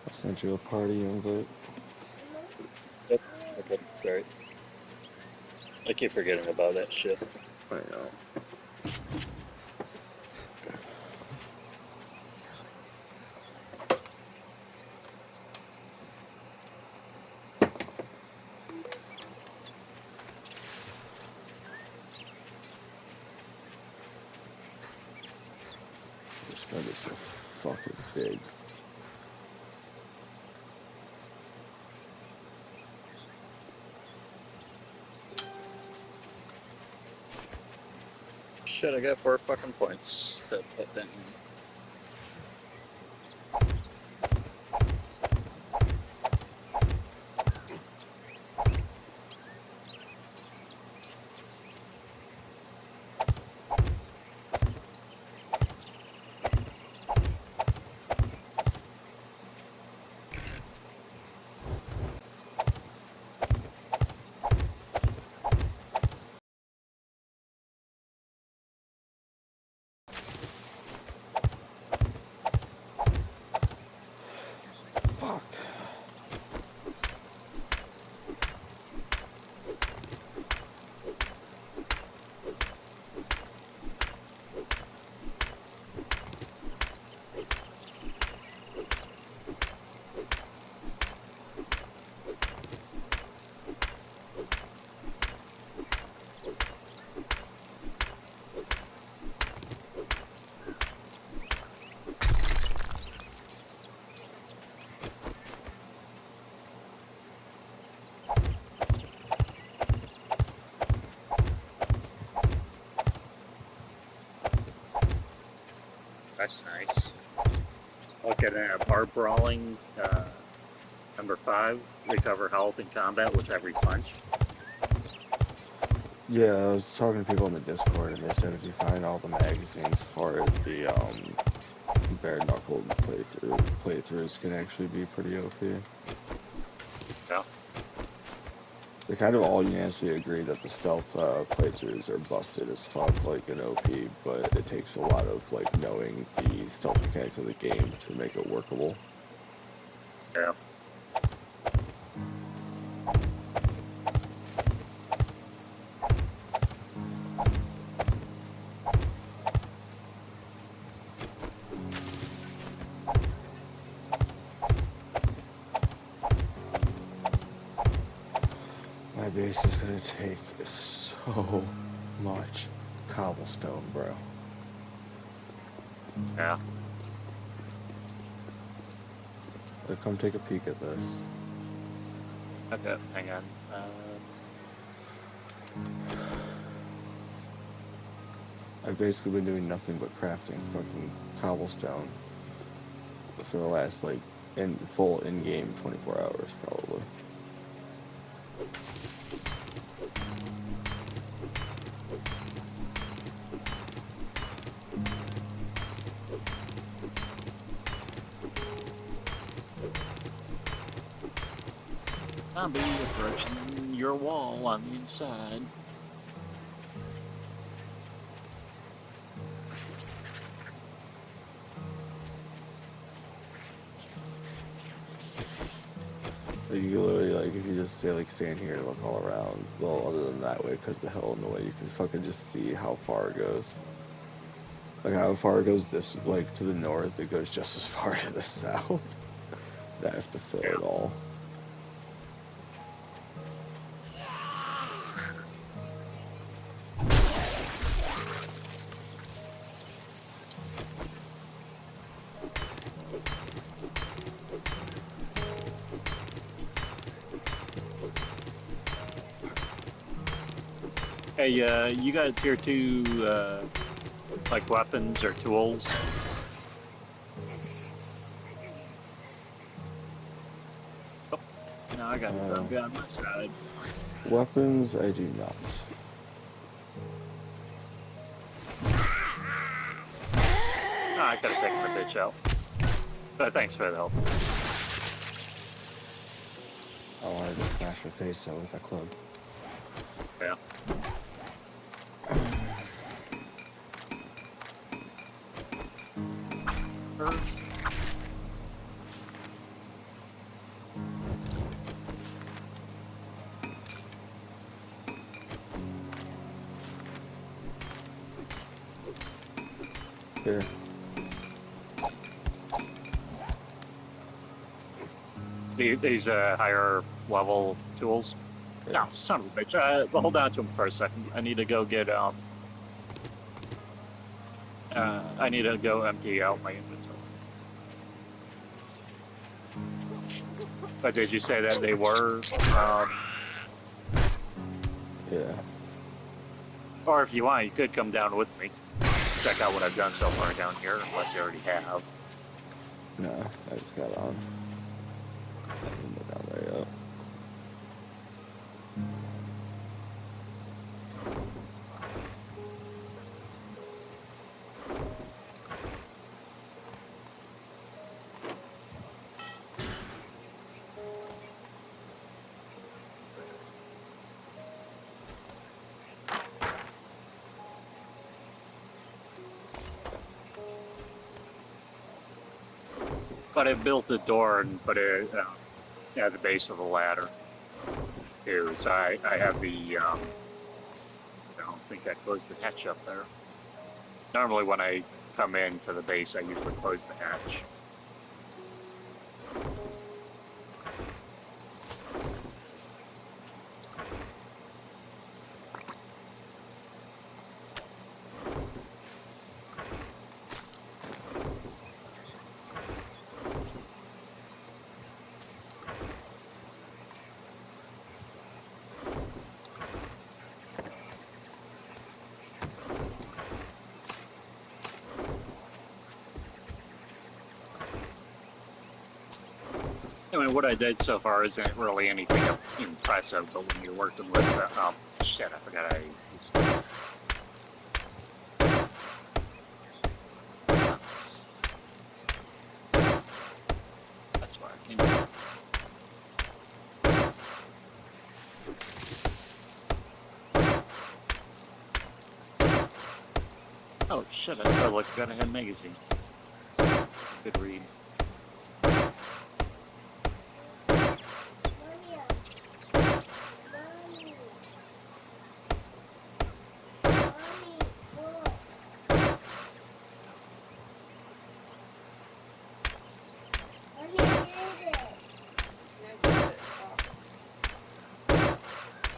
I sent you a party invite. Yep. Okay, sorry. I keep forgetting about that shit. I know. This bed is so fucking big. Shit, I got 4 fucking points to put that in. Fuck. That's nice. Okay, then bar brawling, number 5, recover health in combat with every punch. Yeah, I was talking to people in the Discord, and they said if you find all the magazines for it, the bare knuckle playthroughs can actually be pretty OP. Yeah. They kind of all unanimously agree that the stealth playthroughs are busted as fuck, like in OP, but it takes a lot of like knowing the stealth mechanics of the game to make it workable. Yeah. My base is gonna take so much cobblestone, bro. Yeah. Like, come take a peek at this. Okay, hang on. I've basically been doing nothing but crafting fucking cobblestone for the last, like, full in-game 24 hours, probably. I'll be approaching your wall on the inside. Like, you can literally, like, if you just stay, like, stand here and look all around, well, other than that way, because the hill in the way, you can fucking just see how far it goes. Like, how far it goes this, like, to the north, it goes just as far to the south. I have to fill it all. Hey, you got tier 2, like weapons or tools? Oh, no, I got Uh, zombie on my side. Weapons, I do not. Oh, I could have taken the bitch out. But thanks for the help. I wanted to smash her face out with my club. Yeah. Here. These higher level tools. Yeah. No, son of a bitch. Hold on to them for a second. I need to go get I need to go empty out my inventory. But did you say that they were? Yeah. Or if you want, you could come down with me. Check out what I've done so far down here, unless you already have. No, I just got on. I haven't been down there yet. But I built a door and put it at the base of the ladder. I have the, I don't think I closed the hatch up there. Normally when I come into the base, I usually close the hatch. I mean, what I did so far isn't really anything impressive, but when you're working with, shit, I forgot I used. That's why I came here. Oh shit, I thought I looked good ahead magazine. Good read.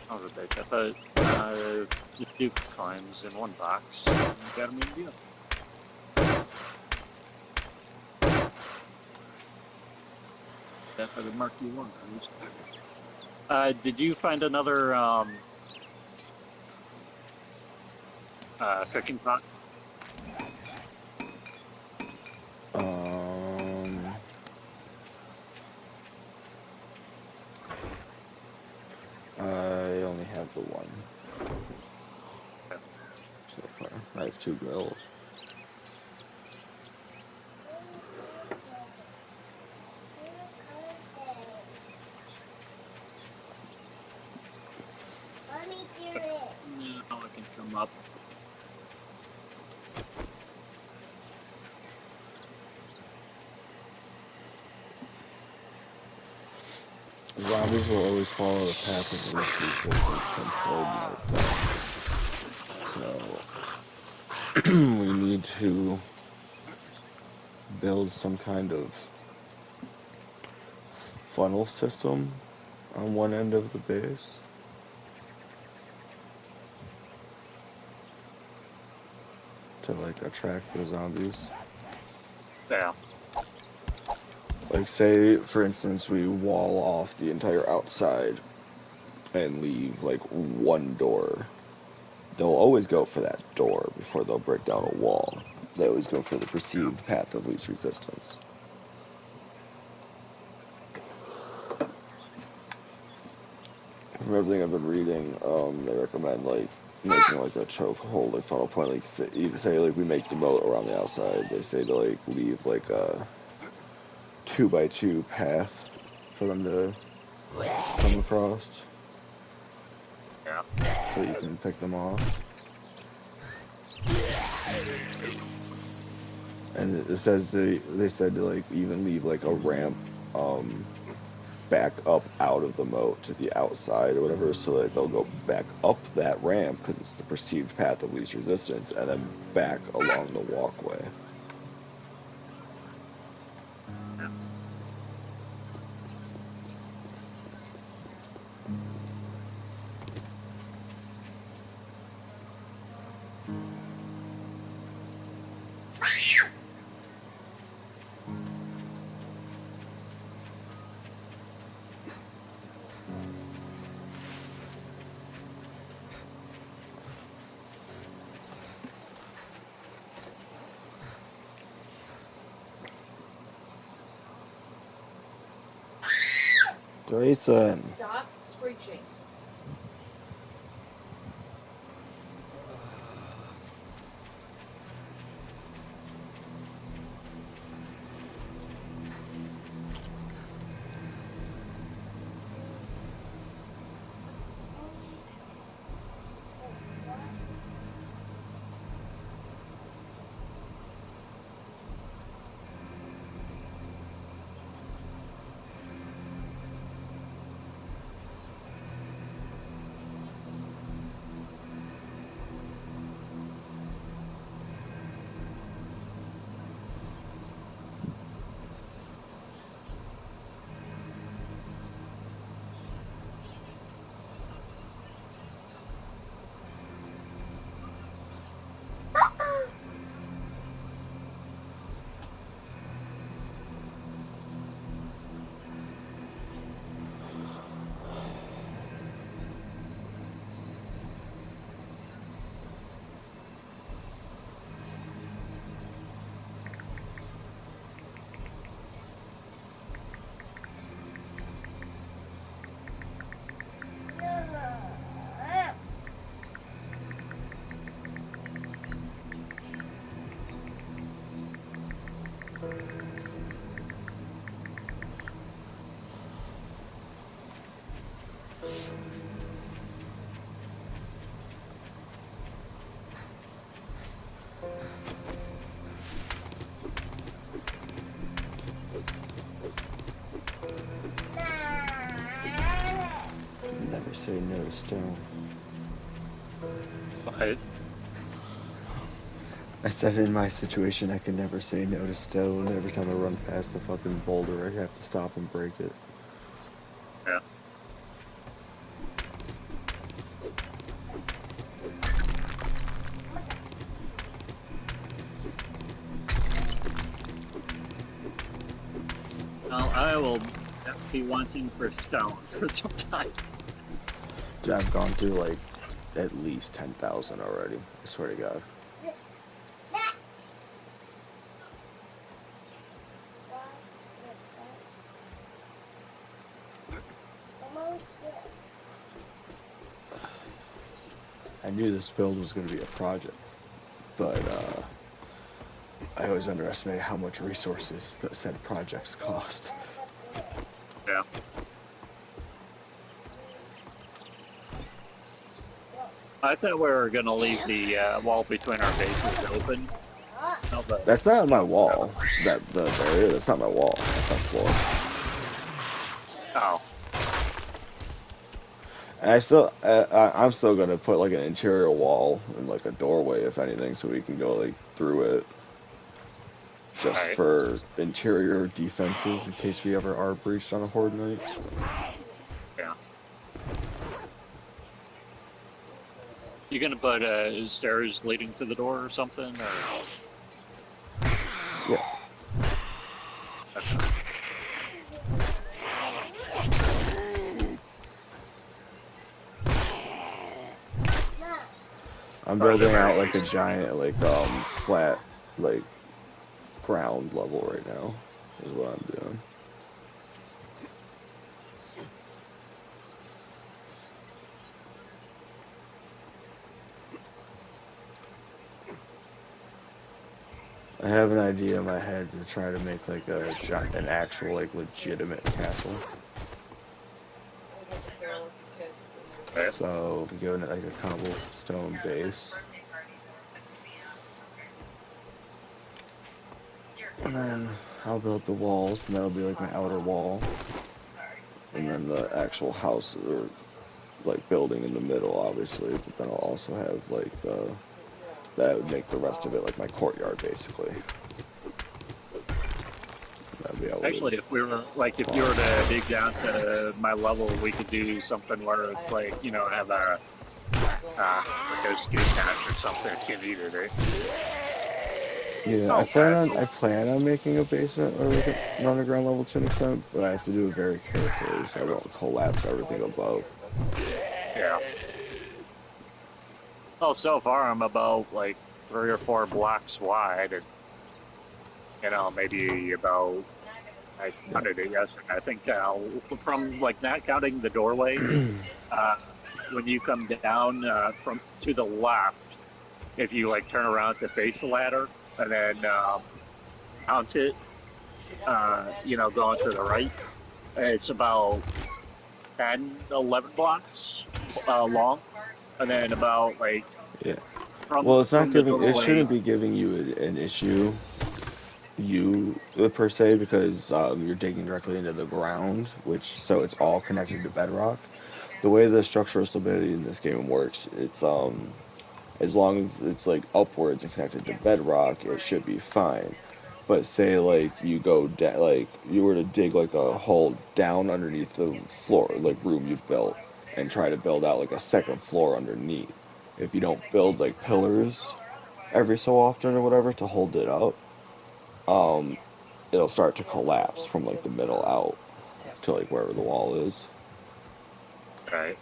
Oh, the bitch. I thought the Duke coins in one box. And you got them in the other. Definitely the mark you want. Did you find another cooking pot? I only have the one. Okay. So far. I have 2 grills. Now I can come up. Zombies will always follow the path of least resistance controlled like that. So we need to build some kind of funnel system on one end of the base. To like attract the zombies. Yeah. Like say, for instance, we wall off the entire outside and leave like one door. They'll always go for that door before they'll break down a wall. They always go for the perceived path of least resistance. From everything I've been reading, they recommend like making like a chokehold, like funnel point. Like say like we make the moat around the outside. They say to like leave like a 2x2 path for them to come across. Yeah. So you can pick them off. And it says they said to like even leave like a ramp back up out of the moat to the outside or whatever, so that they'll go back up that ramp because it's the perceived path of least resistance, and then back along the walkway. Grayson. Stop screeching. Never say no to stone. But I said in my situation I can never say no to stone. Every time I run past a fucking boulder, I have to stop and break it. yeah. Well, I will be wanting for stone for some time. Dude, I've gone through like at least 10,000 already. I swear to God. I knew this build was going to be a project, but I always underestimate how much resources that said projects cost. Yeah. I thought we were going to leave the wall between our bases open. No, but That's not my wall. The barrier, that's not my wall. That's my floor. oh, And I'm still gonna put like an interior wall and like a doorway, if anything, so we can go like through it, all just right. for interior defenses in case we ever are breached on a horde night. Yeah. You going to put stairs leading to the door or something, or? Yeah. Okay. I'm Or the building very out like a giant flat like ground level right now is what I'm doing. I have an idea in my head to try to make like an actual like legitimate castle. right. So we go into like a cobblestone base. And then I'll build the walls, and that'll be like my outer wall. And then the actual house or like building in the middle, obviously. But then I'll also have like that would make the rest of it like my courtyard, basically. That'd be able to Actually, if we were like, if you were to dig down to my level, we could do something where it's like, have like a skate patch or something if you needed it. Yeah, Oh, I okay. plan on making a basement or like an underground level to an extent, but I have to do it very carefully so I don't collapse everything above. Yeah. Well, so far I'm about like 3 or 4 blocks wide, and maybe about I Yeah. counted it yesterday. I think from like not counting the doorway, uh, when you come down from to the left, if you like turn around to face the ladder and then count it, going to the right, it's about 10, 11 blocks long, and then about like Yeah. from Well, it's not from the giving. It doorway. shouldn't be giving you an issue, per se, because you're digging directly into the ground, which so it's all connected to bedrock. The way the structural stability in this game works, it's as long as it's like upwards and connected to bedrock, it should be fine. But say like you go down, like you were to dig like a hole down underneath the floor, like room you've built, and try to build out like a second floor underneath. If you don't build like pillars every so often or whatever to hold it up, um, it'll start to collapse from like the middle out to like wherever the wall is. Right.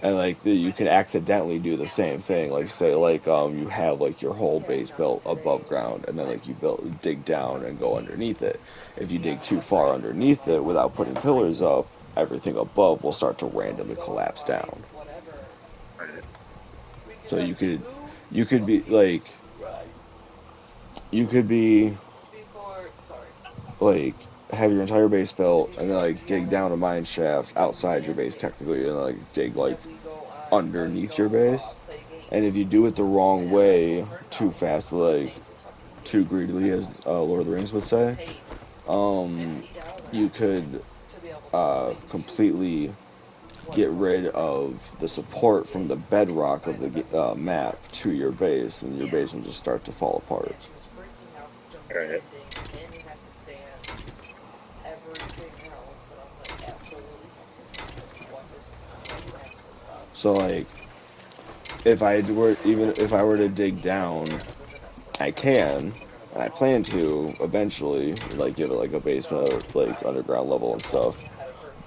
And like you can accidentally do the same thing, like say like you have like your whole base built above ground, and then like you dig down and go underneath it. If you dig too far underneath it without putting pillars up, everything above will start to randomly collapse down. Right. So you could be like you could be like have your entire base built and then like dig down a mine shaft outside your base technically, and like dig like underneath your base. And if you do it the wrong way, too fast, like too greedily, as Lord of the Rings would say, um, you could completely get rid of the support from the bedrock of the map to your base, and your base will just start to fall apart. Right. So like, if I were to dig down, I can, and I plan to eventually, like give it like a basement, like underground level and stuff.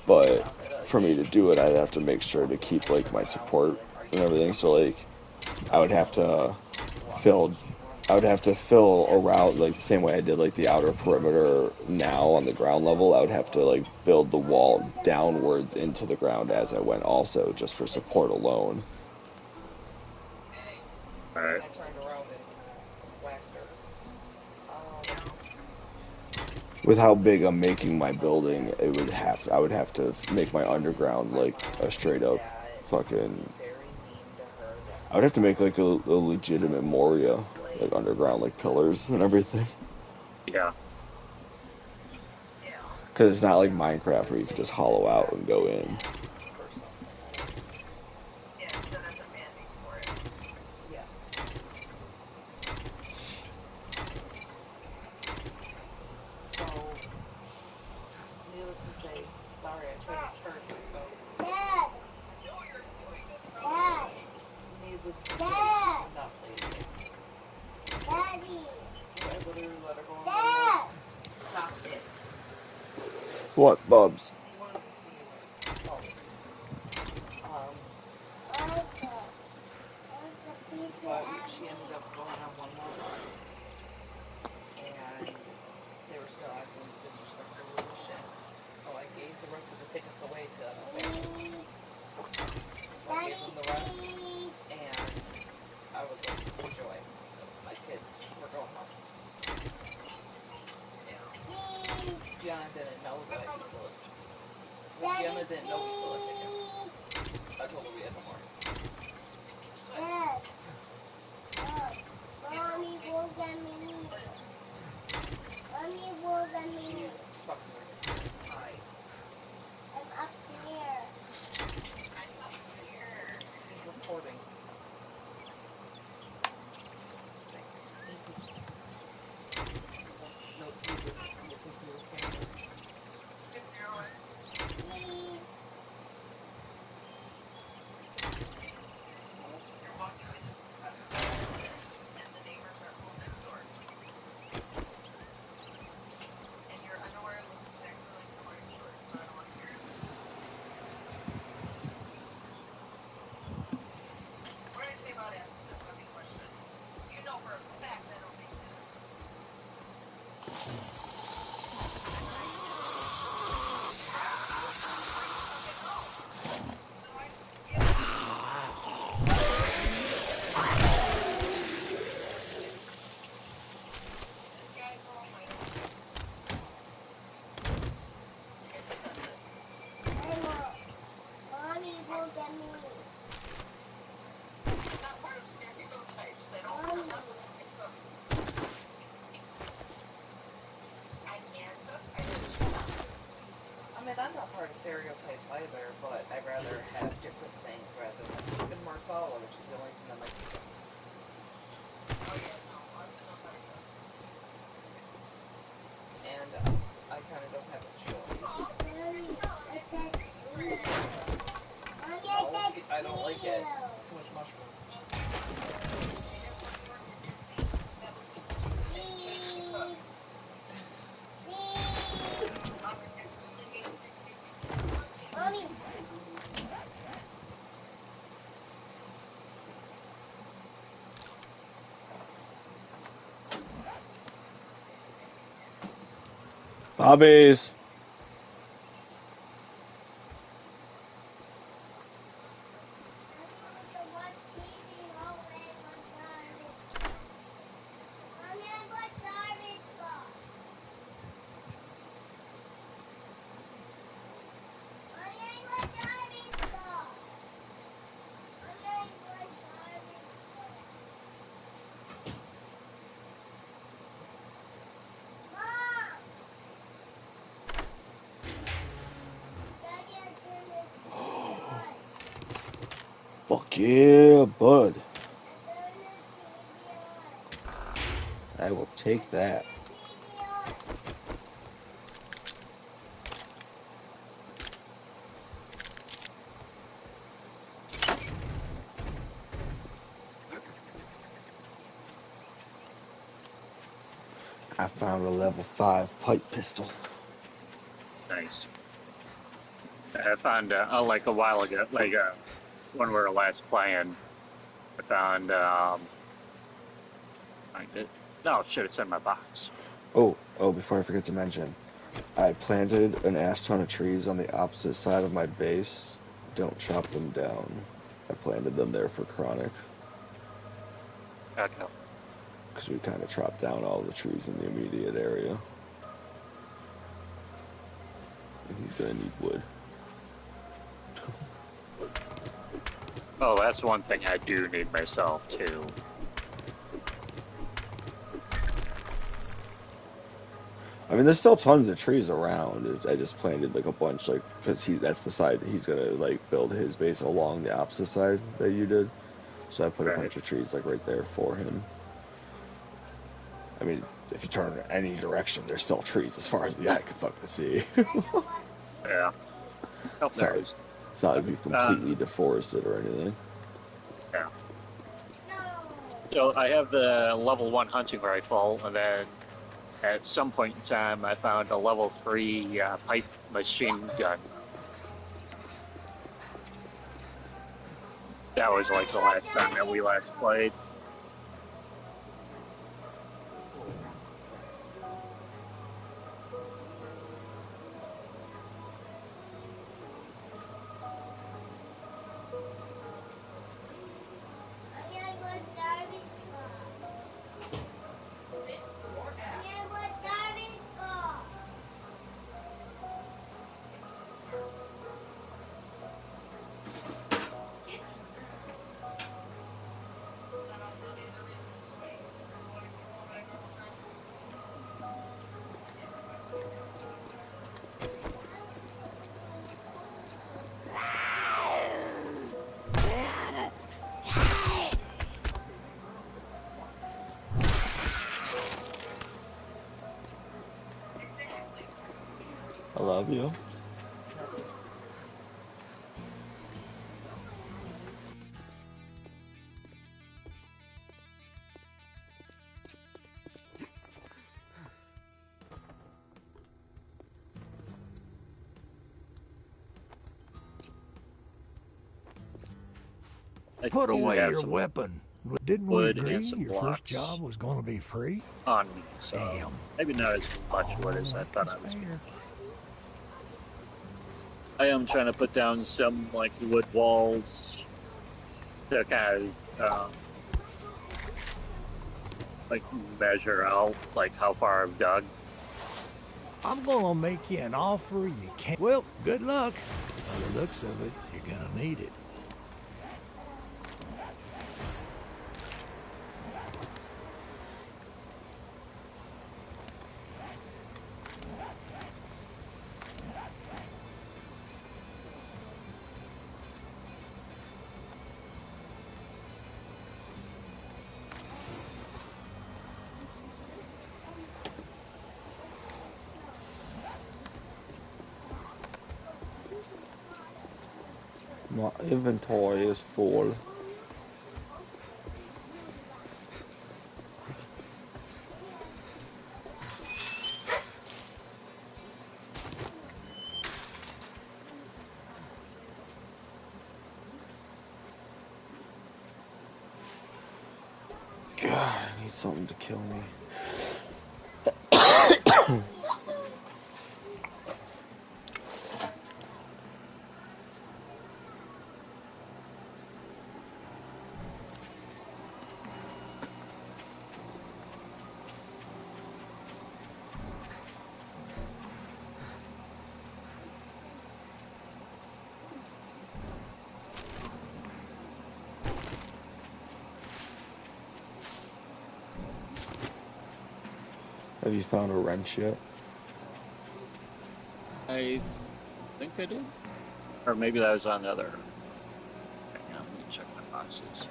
But for me to do it, I'd have to make sure to keep like my support and everything. So like, I would have to fill, I would have to fill around like the same way I did like the outer perimeter now on the ground level. I would have to like build the wall downwards into the ground as I went, also just for support alone. Right. With how big I'm making my building, I would have to make my underground like a straight up fucking. I would have to make like a legitimate Moria, like underground, like pillars and everything. Yeah. Because it's not like Minecraft where you can just hollow out and go in. What, Bubs? And I'm not part of stereotypes either, but I'd rather have different things rather than even Marsala, which is the only thing that might be different. And I kind of don't have a choice. No, I don't like it. Too much mushrooms. Mommy. Bobbies. Fuck yeah, bud. I will take that. I found a level 5 pipe pistol. Nice. I found like a while ago, like when we were last playing, I found no shit, it's in my box. Oh, before I forget to mention, I planted an ash ton of trees on the opposite side of my base. Don't chop them down. I planted them there for Chronic. Okay. Because we kind of chopped down all the trees in the immediate area. And he's gonna need wood. Oh, that's one thing I do need myself too. I mean, there's still tons of trees around. I just planted like a bunch, like, because that's the side that he's gonna like build his base along the opposite side that you did. So I put a bunch of trees like right there for him. I mean, if you turn in any direction, there's still trees as far as the eye can fucking see. Yeah. Oh, there it is. It's not like we've completely deforested or anything. Yeah. So I have the level 1 hunting rifle, and then at some point in time, I found a level 3 pipe machine gun. That was like the last time that we last played. I love you. Put away your weapon. Didn't we agree your first blocks job was going to be free? On me, so Damn. maybe not as much wood as I thought I was. I am trying to put down some like wood walls to kind of like measure out like how far I've dug. I'm gonna make you an offer you can't. Well, good luck. By the looks of it, you're gonna need it. My inventory is full. God, I need something to kill me. Have you found a wrench yet? I think I did. Or maybe that was on the other. Hang on, let me check my boxes.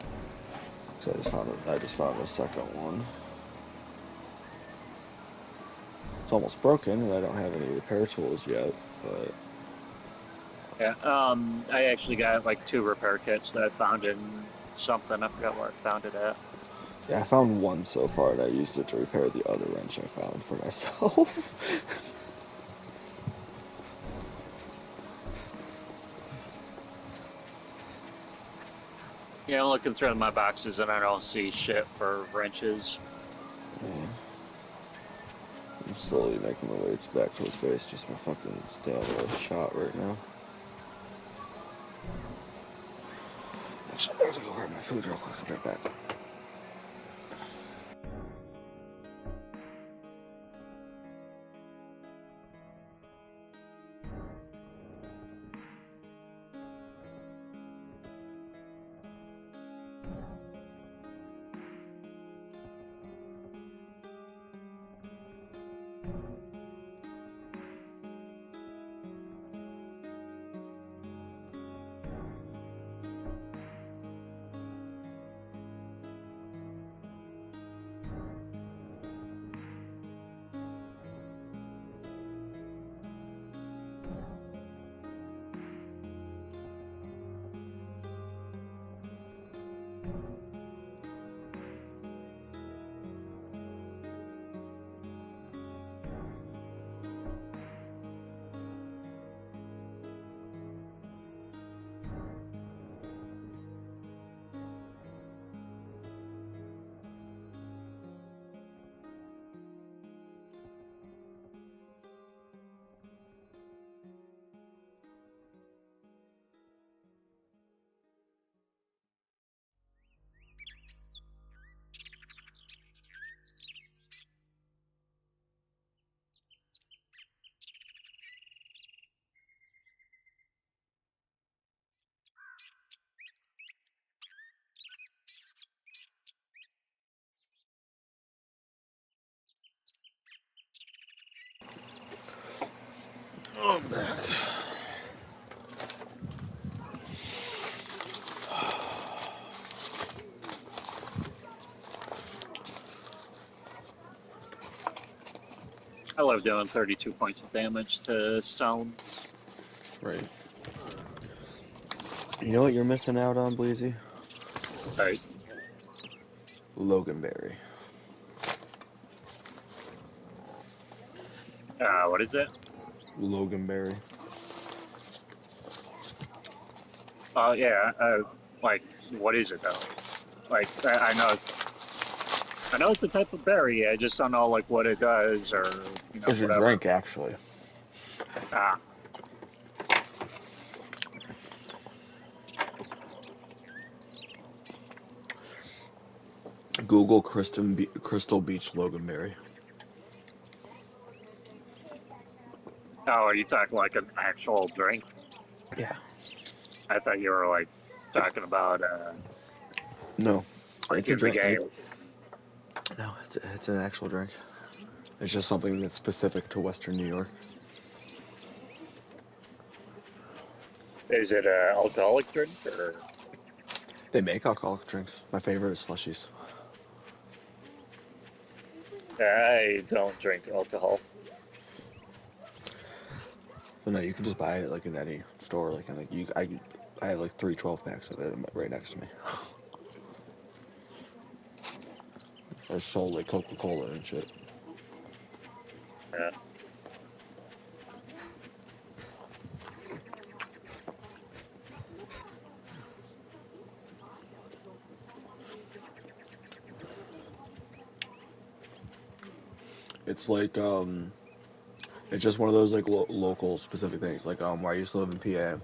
So I just found a second one. It's almost broken, and I don't have any repair tools yet, but Yeah, I actually got like 2 repair kits that I found in something. I forgot where I found it at. yeah, I found one so far, and I used it to repair the other wrench I found for myself. Yeah, I'm looking through my boxes and I don't see shit for wrenches. Yeah. I'm slowly making my way back towards base, just my fucking stamina is shot right now. Actually, I have to go grab my food real quick, I'll be right back. Oh, I'm back. I love doing 32 points of damage to stones. Right. You know what you're missing out on, Bleezy? Right. Loganberry. What is it? Loganberry. Oh, yeah. Like, what is it though? Like, I know it's a type of berry. I just don't know like what it does or It's a whatever. drink, actually. Ah, Google Crystal Beach Loganberry. oh, are you talking like an actual drink? Yeah. I thought you were like talking about No, like it's a in the drink. game. No, it's an actual drink. It's just something that's specific to Western New York. Is it a alcoholic drink or? They make alcoholic drinks. My favorite is slushies. I don't drink alcohol. But no, you can just buy it like in any store. Like I have like 3 12-packs of it right next to me. I sold like Coca-Cola and shit. Yeah. It's like it's just one of those like local specific things. Like where I used to live in PA,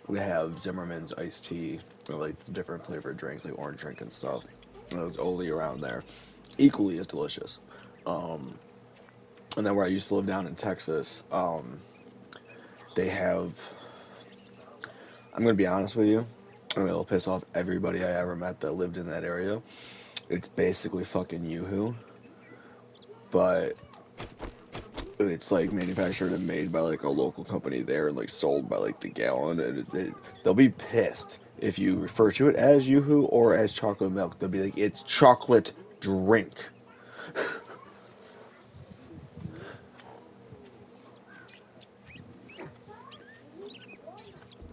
we have Zimmerman's iced tea, or like different flavored drinks, like orange drink and stuff. And it was only around there, equally as delicious. Um, and then where I used to live down in Texas, they have. I'm gonna be honest with you. I mean, it'll piss off everybody I ever met that lived in that area. It's basically fucking Yoo-hoo, but it's like manufactured and made by like a local company there and like sold by like the gallon, and they'll be pissed if you refer to it as Yoo-hoo or as chocolate milk. They'll be like, it's chocolate drink.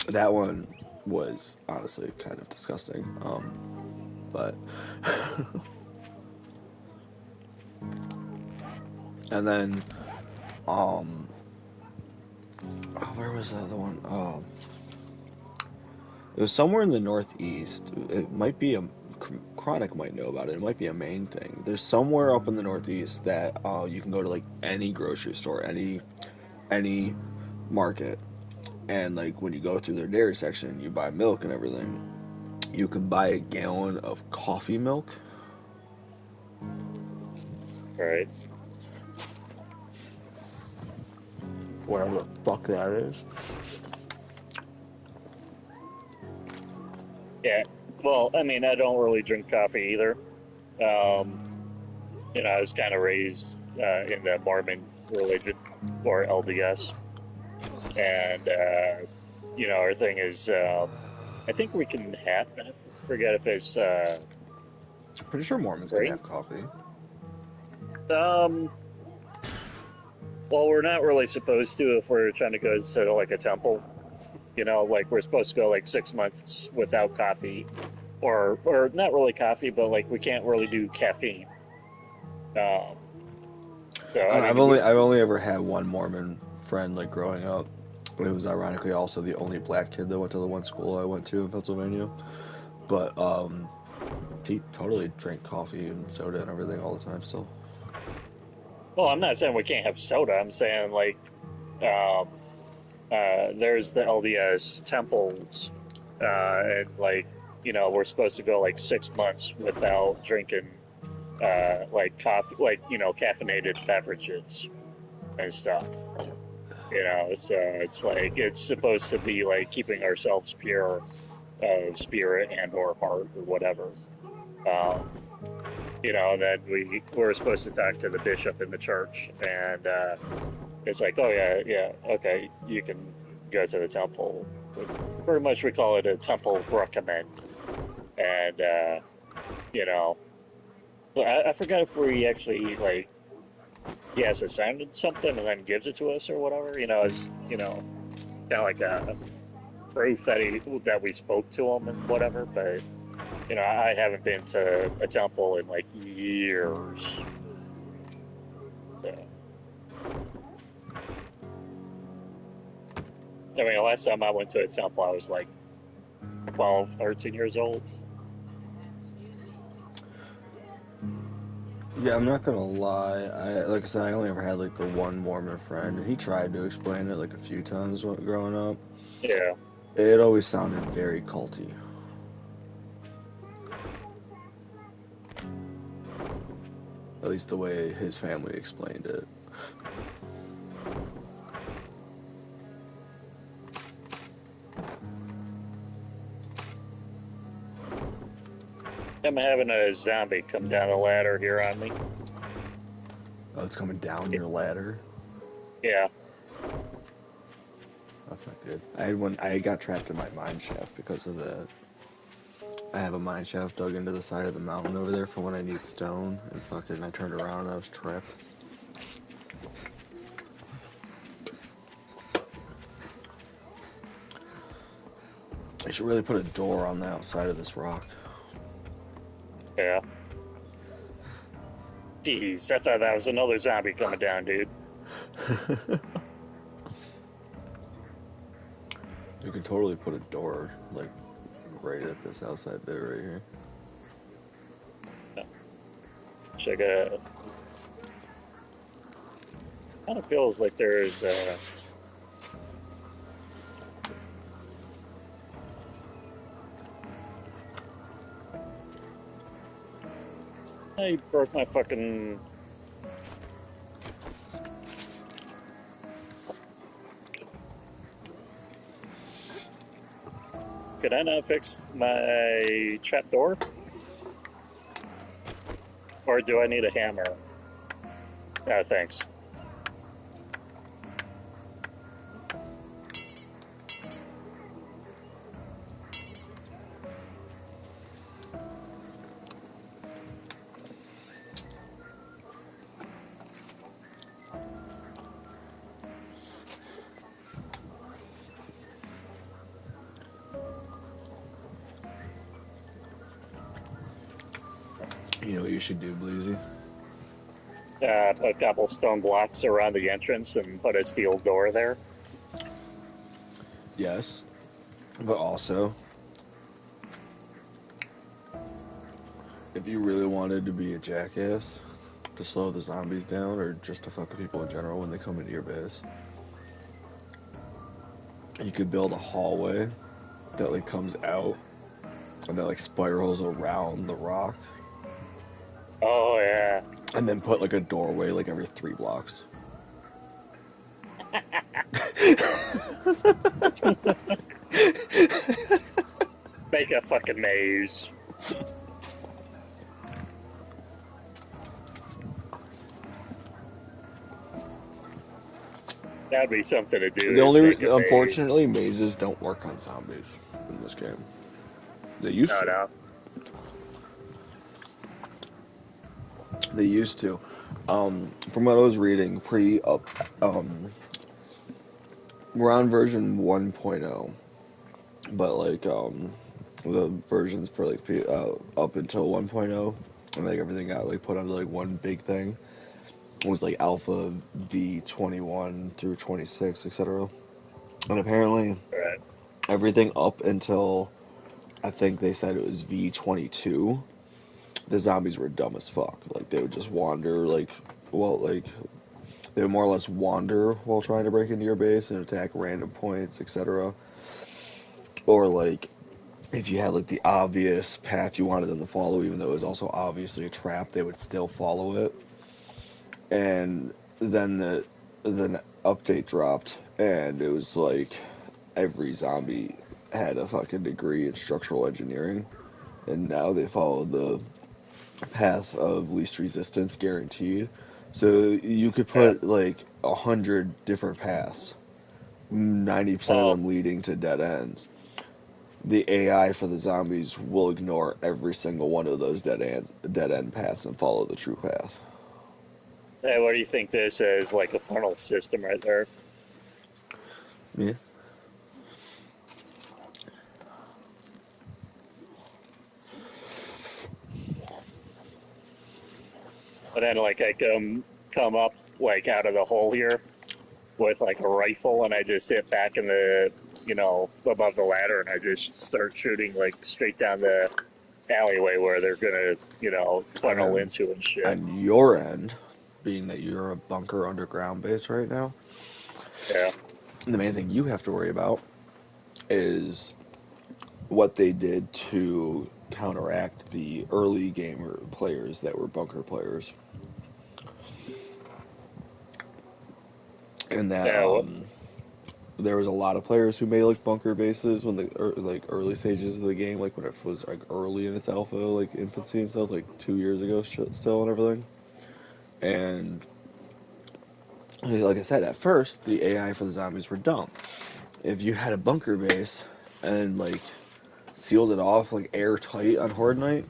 That one was honestly kind of disgusting, but and then oh, where was the other one? It was somewhere in the Northeast. It might be a Chronic might know about it. It might be a main thing. There's somewhere up in the Northeast that you can go to like any grocery store, any market, and like when you go through their dairy section, you buy milk and everything. You can buy a gallon of coffee milk. Right. Whatever the fuck that is. Yeah. Well, I mean, I don't really drink coffee either. Um, I was kind of raised in the Mormon religion, or LDS, and our thing is, I think we can have. I forget if it's Pretty sure Mormons can have drinks. coffee. Um, well, we're not really supposed to if we're trying to go to like a temple. Like we're supposed to go like 6 months without coffee, or not really coffee, but like we can't really do caffeine. Um, so I I've mean, only ever had one Mormon friend like growing up. It was ironically also the only black kid that went to the one school I went to in Pennsylvania. But he totally drank coffee and soda and everything all the time still. well, I'm not saying we can't have soda. I'm saying like, um, there's the LDS temples, and like, we're supposed to go like 6 months without drinking, like coffee, like caffeinated beverages and stuff. So it's like it's supposed to be like keeping ourselves pure of spirit and or heart or whatever. Um, that we're supposed to talk to the bishop in the church, and it's like, oh yeah, yeah, okay, you can go to the temple. Pretty much, we call it a temple recommend, and so I forgot if we actually like he has assigned something and then gives it to us or whatever. As kind of like a proof that we spoke to him and whatever. But I haven't been to a temple in like years. So, I mean, the last time I went to a temple, I was like 12, 13 years old. Yeah, I'm not gonna lie. Like I said, I only ever had like the one Mormon friend, and he tried to explain it like a few times growing up. Yeah. It always sounded very culty. At least the way his family explained it. I'm having a zombie come down the ladder here on me. Oh, it's coming down your ladder? Yeah. That's not good. I got trapped in my mine shaft because of that. I have a mine shaft dug into the side of the mountain over there for when I need stone, and fucking I turned around and I was trapped. should really put a door on the outside of this rock. Yeah. Jeez, I thought that was another zombie coming down, dude. You could totally put a door, like, right at this outside bit right here. Check it. Kind of feels like there's I broke my fucking. Could I not fix my trap door? Or do I need a hammer? No, thanks. You know what you should do, Bleezy? Put a couple stone blocks around the entrance and put a steel door there. Yes. But also, if you really wanted to be a jackass, to slow the zombies down, or just to fuck with people in general when they come into your base, you could build a hallway that, like, comes out and that, like, spirals around the rock. Oh, yeah. And then put, like, a doorway, like, every 3 blocks. Make a fucking maze. That'd be something to do. The only, maze. unfortunately, mazes don't work on zombies in this game. They used to. No. They used to. From what I was reading, we're on version 1.0, but like the versions for like up until 1.0, and like everything got like put onto like one big thing. It was like alpha V21 through 26, etc. And apparently, Right. everything up until I think they said it was V22, the zombies were dumb as fuck. Like they would just wander, like they would more or less wander while trying to break into your base and attack random points, etc. Or like if you had like the obvious path you wanted them to follow, even though it was also obviously a trap, they would still follow it. And then the update dropped, and it was like every zombie had a fucking degree in structural engineering, and now they follow the path of least resistance guaranteed. So you could put like 100 different paths, 90% of them leading to dead ends. The AI for the zombies will ignore every single one of those dead end paths and follow the true path. Hey, what do you think this is? Like a funnel system right there? Yeah. But then like I come up like out of the hole here with like a rifle, and I just sit back in the above the ladder, and I just start shooting like straight down the alleyway where they're gonna funnel into and shit. On your end, being that you're a bunker underground base right now, Yeah. the main thing you have to worry about is what they did to counteract the early gamer players that were bunker players. And that there was a lot of players who made like bunker bases when the early stages of the game, like when it was like early in its alpha, like infancy and stuff, like 2 years ago still and everything. And like I said, at first the AI for the zombies were dumb. If you had a bunker base and like sealed it off like airtight on Horde Night,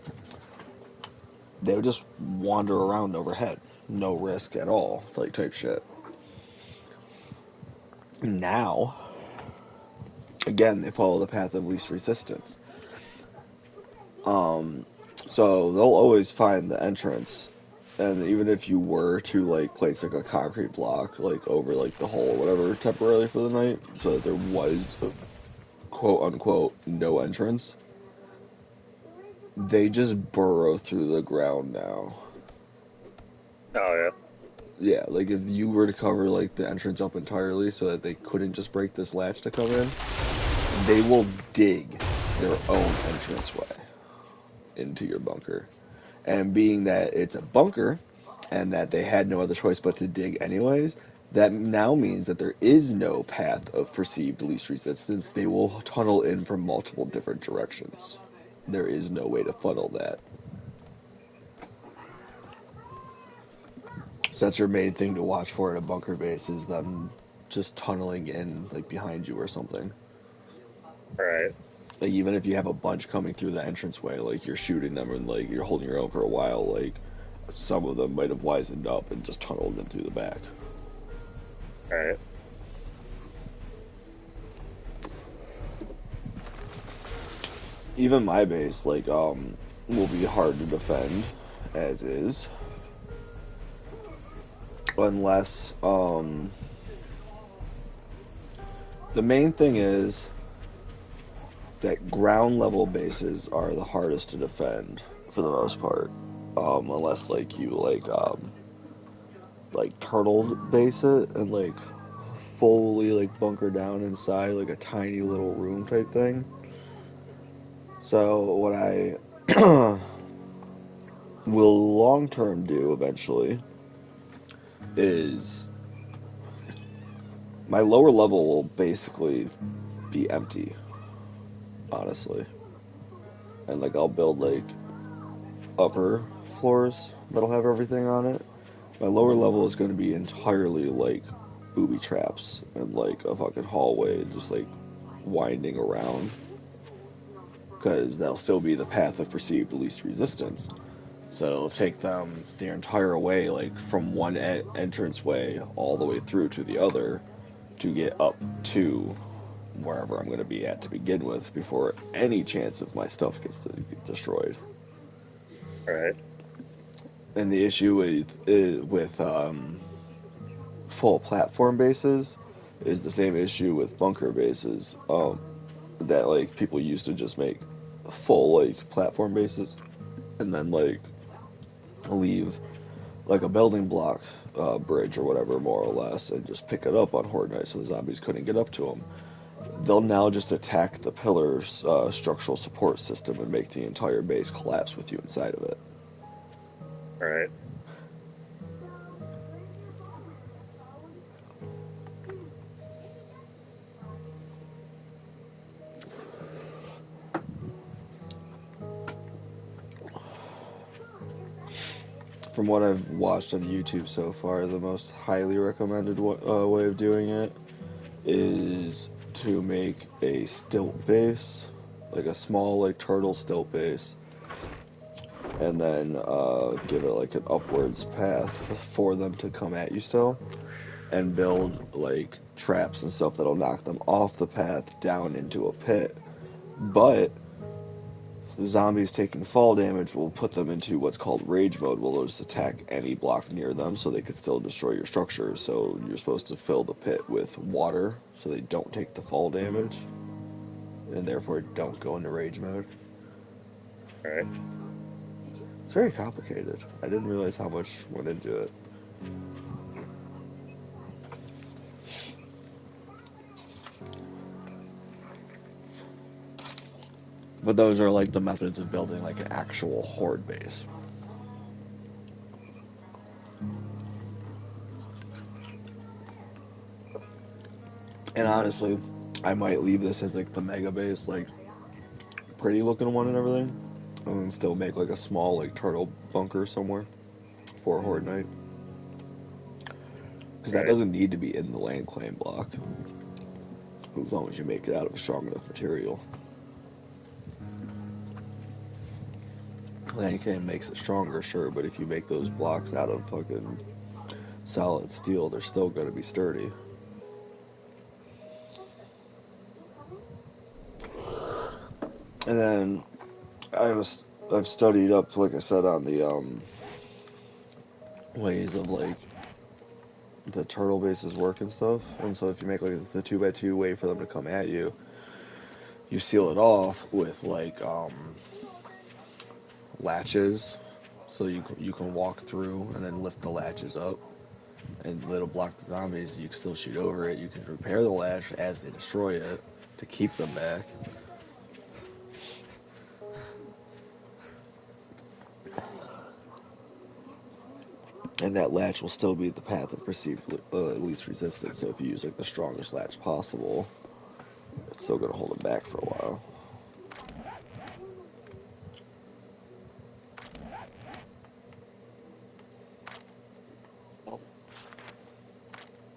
they would just wander around overhead, no risk at all, like type shit. Now, Again, they follow the path of least resistance. So they'll always find the entrance, and even if you were to like place like a concrete block like over like the hole or whatever temporarily for the night, so that there was a quote unquote no entrance, they just burrow through the ground now. Oh Yeah, like if you were to cover like the entrance up entirely so that they couldn't just break this latch to come in, they will dig their own entranceway into your bunker. And being that it's a bunker and that they had no other choice but to dig anyways, that now means that there is no path of perceived least resistance. They will tunnel in from multiple different directions. There is no way to funnel that. So that's your main thing to watch for in a bunker base, is them just tunneling in like behind you or something. yeah. Right. Like even if you have a bunch coming through the entranceway, like you're shooting them and like you're holding your own for a while, like some of them might have wisened up and just tunneled in through the back. Right. Even my base, like, will be hard to defend as is. Unless, the main thing is that ground level bases are the hardest to defend for the most part. Unless like you like turtle base it and like fully like bunker down inside like a tiny little room type thing. So what I will long term do eventually is my lower level will basically be empty, honestly. And like I'll build like upper floors that'll have everything on it. My lower level is going to be entirely like booby traps and like a fucking hallway just like winding around, because that'll still be the path of perceived least resistance. So it'll take them the entire way, like from one entranceway all the way through to the other, to get up to wherever I'm going to be at to begin with before any chance of my stuff gets destroyed. Right. And the issue with full platform bases is the same issue with bunker bases, that like people used to just make full like platform bases and then like leave like a building block bridge or whatever, more or less, and just pick it up on Horde Night so the zombies couldn't get up to them. They'll now just attack the pillar's structural support system and make the entire base collapse with you inside of it. Right. From what I've watched on YouTube so far, the most highly recommended way of doing it is to make a stilt base, like a small like turtle stilt base, and then give it like an upwards path for them to come at you still, and build like traps and stuff that'll knock them off the path down into a pit. But the zombies taking fall damage will put them into what's called rage mode, where they'll just attack any block near them so they could still destroy your structures. So you're supposed to fill the pit with water so they don't take the fall damage, and therefore don't go into rage mode. Right. It's very complicated. I didn't realize how much went into it. But those are like the methods of building like an actual horde base. And honestly, I might leave this as like the mega base, like pretty looking one and everything, and then still make like a small like turtle bunker somewhere for a horde night. Because that doesn't need to be in the land claim block, as long as you make it out of a strong enough material. Land claim makes it stronger, sure, but if you make those blocks out of fucking solid steel, they're still going to be sturdy. And then I've studied up, like I said, on the ways of like the turtle bases work and stuff. And so if you make like the 2x2 way for them to come at you, you seal it off with like latches, so you can walk through and then lift the latches up, and it'll block the zombies. You can still shoot over it. You can repair the latch as they destroy it to keep them back. And that latch will still be the path of perceived least resistance. So if you use like the strongest latch possible, it's still gonna hold them back for a while.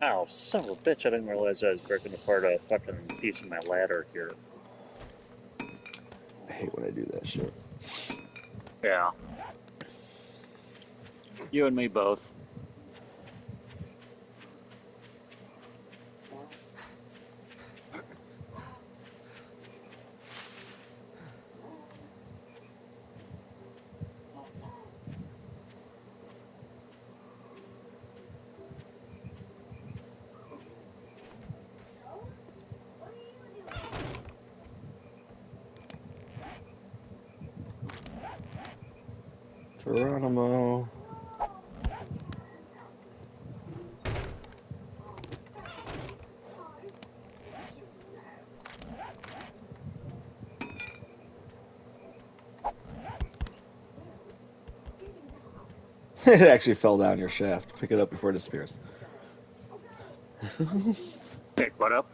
Oh, son of a bitch, I didn't realize I was breaking apart a fucking piece of my ladder here. I hate when I do that shit. Yeah. You and me both. Geronimo. It actually fell down your shaft. Pick it up before it disappears. Pick what up?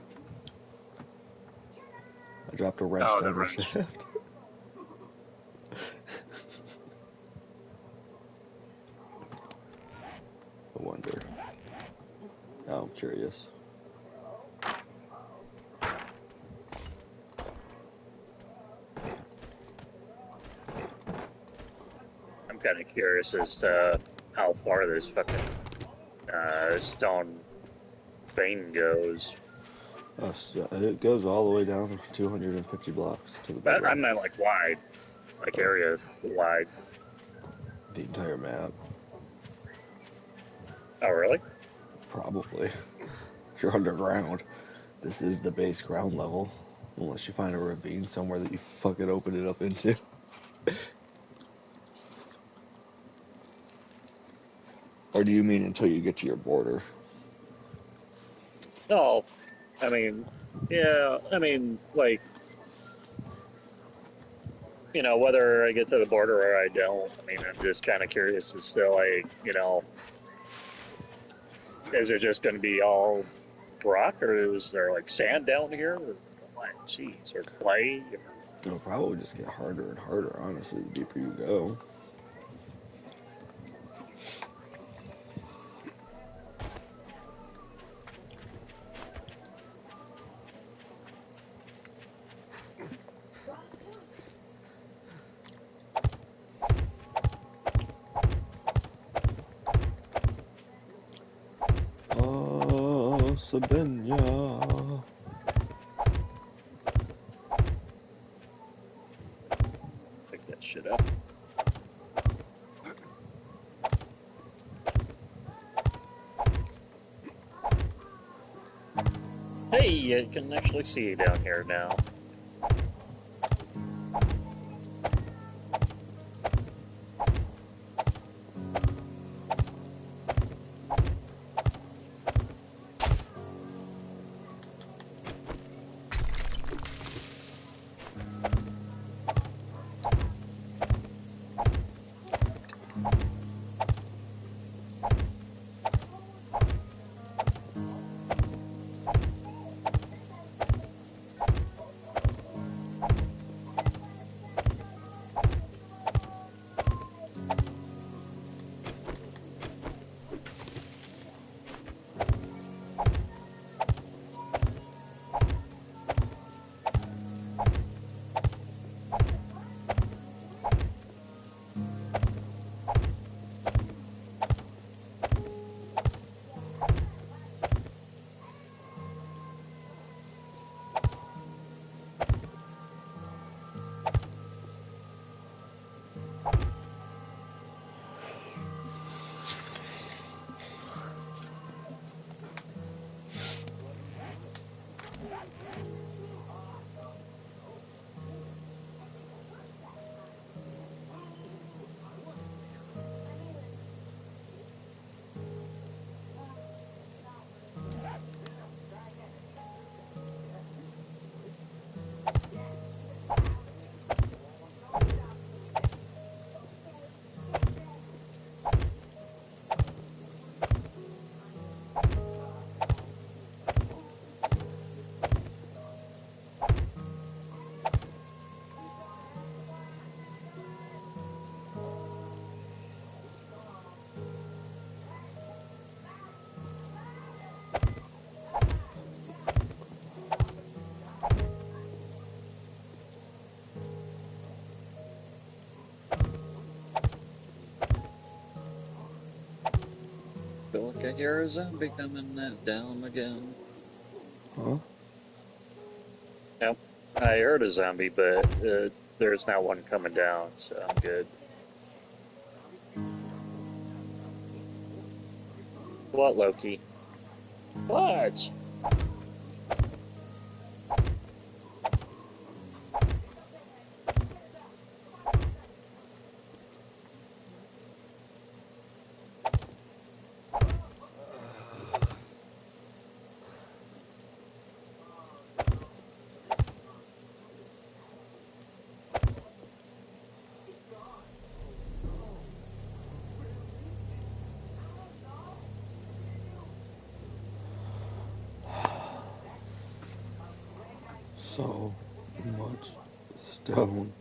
I dropped a wrench Oh, the down your wrench. shaft. I wonder. Now I'm curious. I'm kind of curious as to how far this fucking stone vein goes. It goes all the way down 250 blocks to the But bedrock. I'm not like wide, like area wide. The entire map. Oh, really? Probably. You're underground. This is the base ground level. Unless you find a ravine somewhere that you fucking open it up into. Or do you mean until you get to your border? No, I mean, yeah, I mean, like, you know, whether I get to the border or I don't, I mean, I'm just kind of curious as to, like, you know, is it just going to be all rock or is there, like, sand down here or what? Jeez, or clay? It'll probably just get harder and harder, honestly, the deeper you go. Oh, Sabina. Pick that shit up. Hey, I can actually see you down here now. I hear a zombie coming down again. Huh? Yep, I heard a zombie, but there's now one coming down, so I'm good. What, Loki? What? So much stone.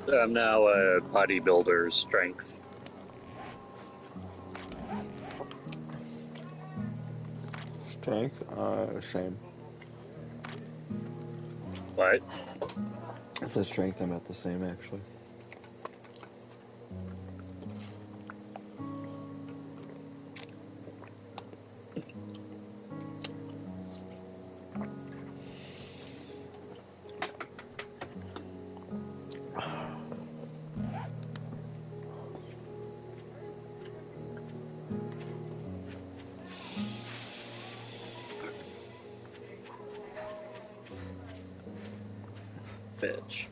I'm now a bodybuilder strength. Strength? Same. What? If the strength, I'm at the same, actually. Bitch.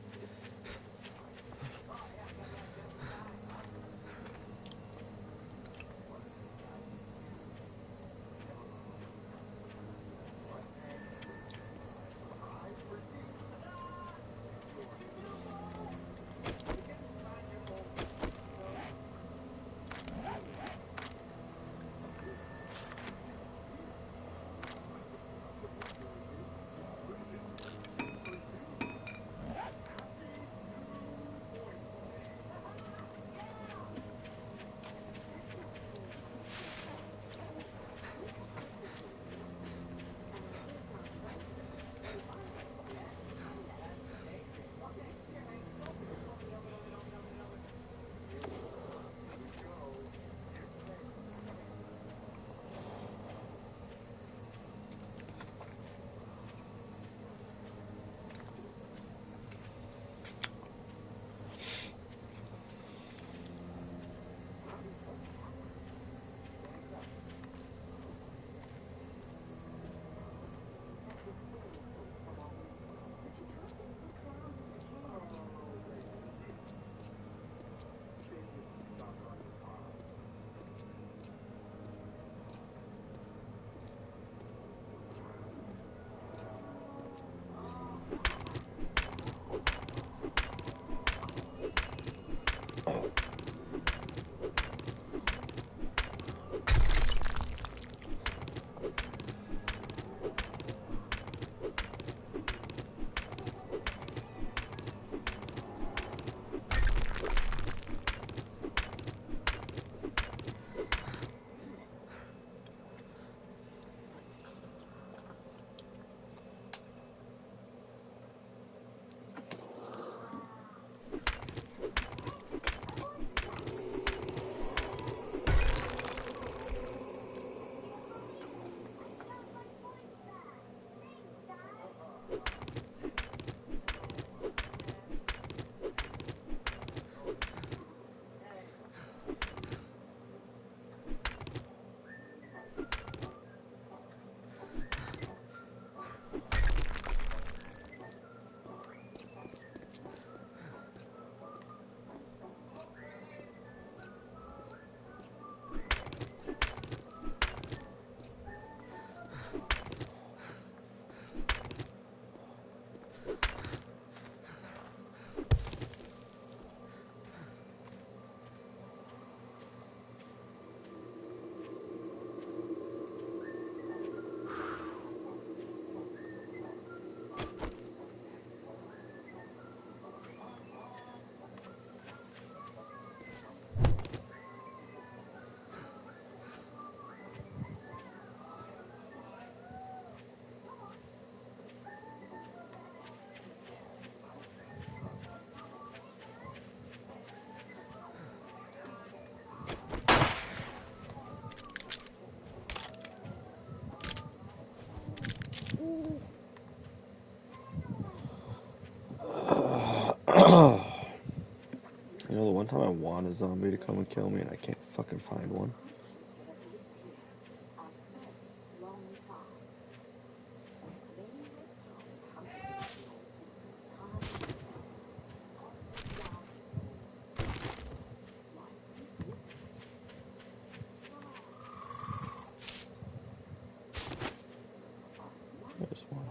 You know, the one time I want a zombie to come and kill me and I can't fucking find one. There's one.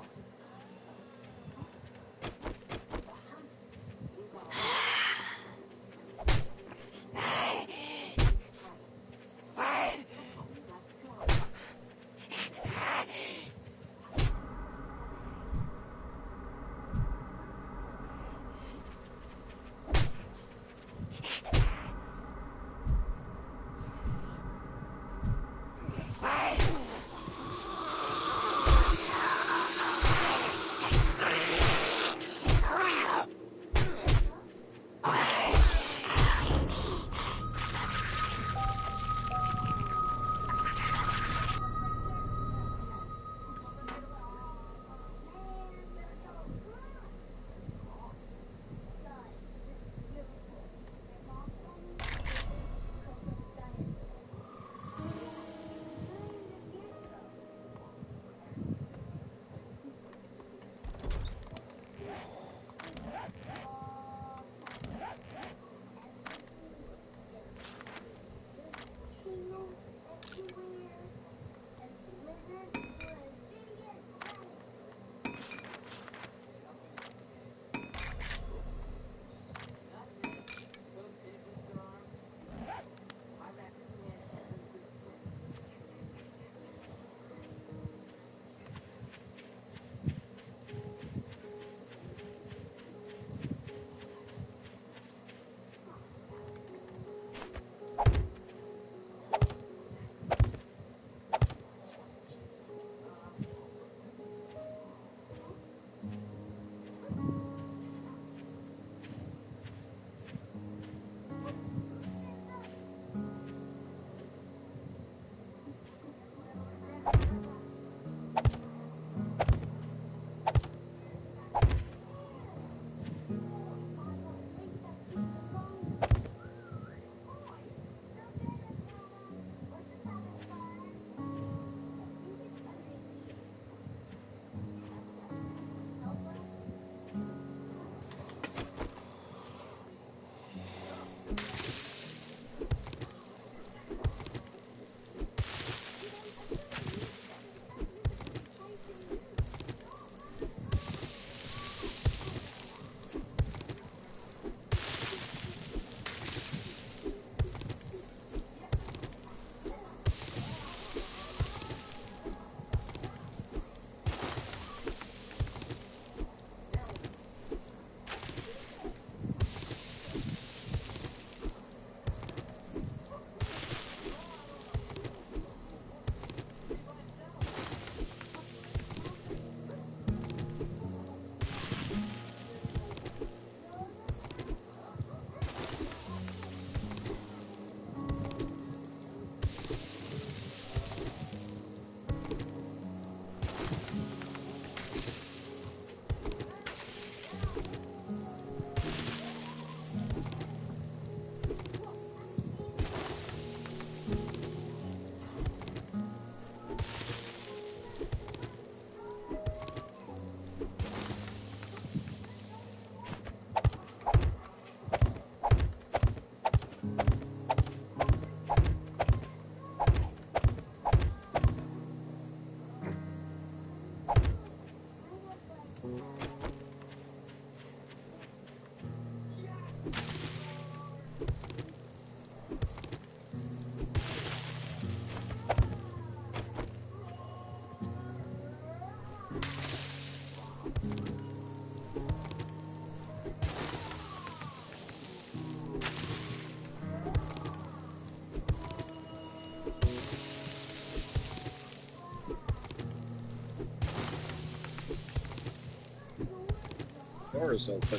Door is open.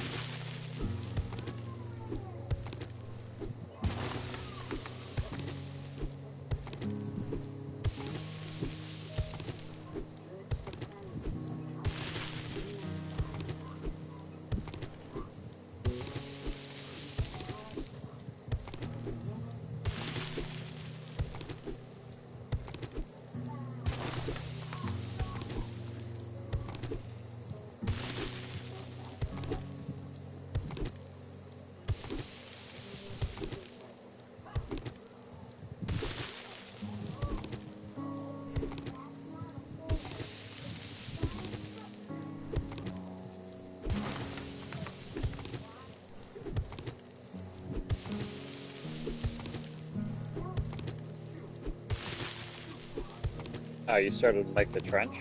Oh, you started to make the trench?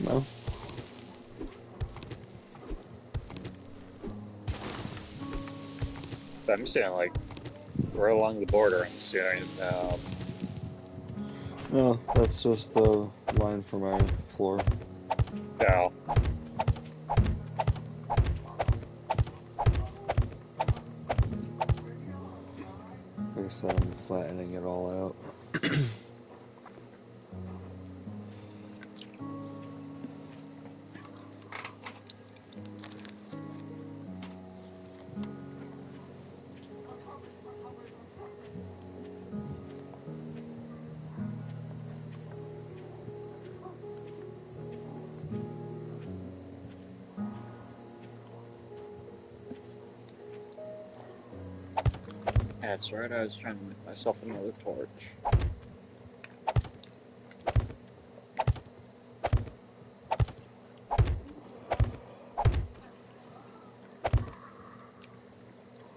No. I'm seeing like right along the border. I'm seeing. No, that's just the line for my floor. Yeah. Like I said, I'm flattening it all out. That's right. I was trying to make myself another torch.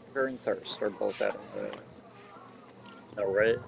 Hunger and thirst are both at a red.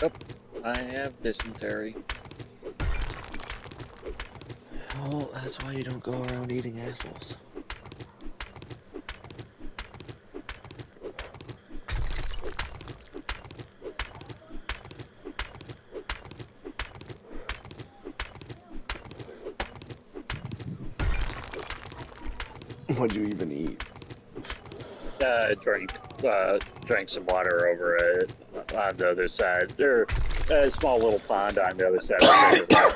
Oh, I have dysentery. Well, that's why you don't go around eating assholes. What do you even eat? Drink drank some water over it on the other side. There's a small little pond on the other side of the river.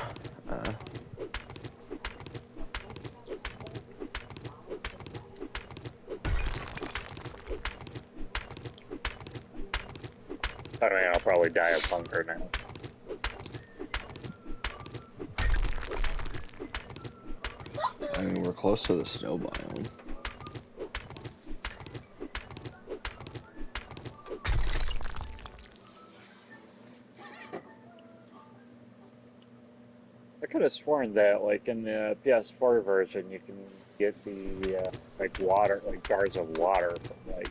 I mean, I'll probably die of hunger now. I mean, we're close to the snow biome. I could have sworn that, like, in the PS4 version, you can get the, like, water, like, jars of water from, like,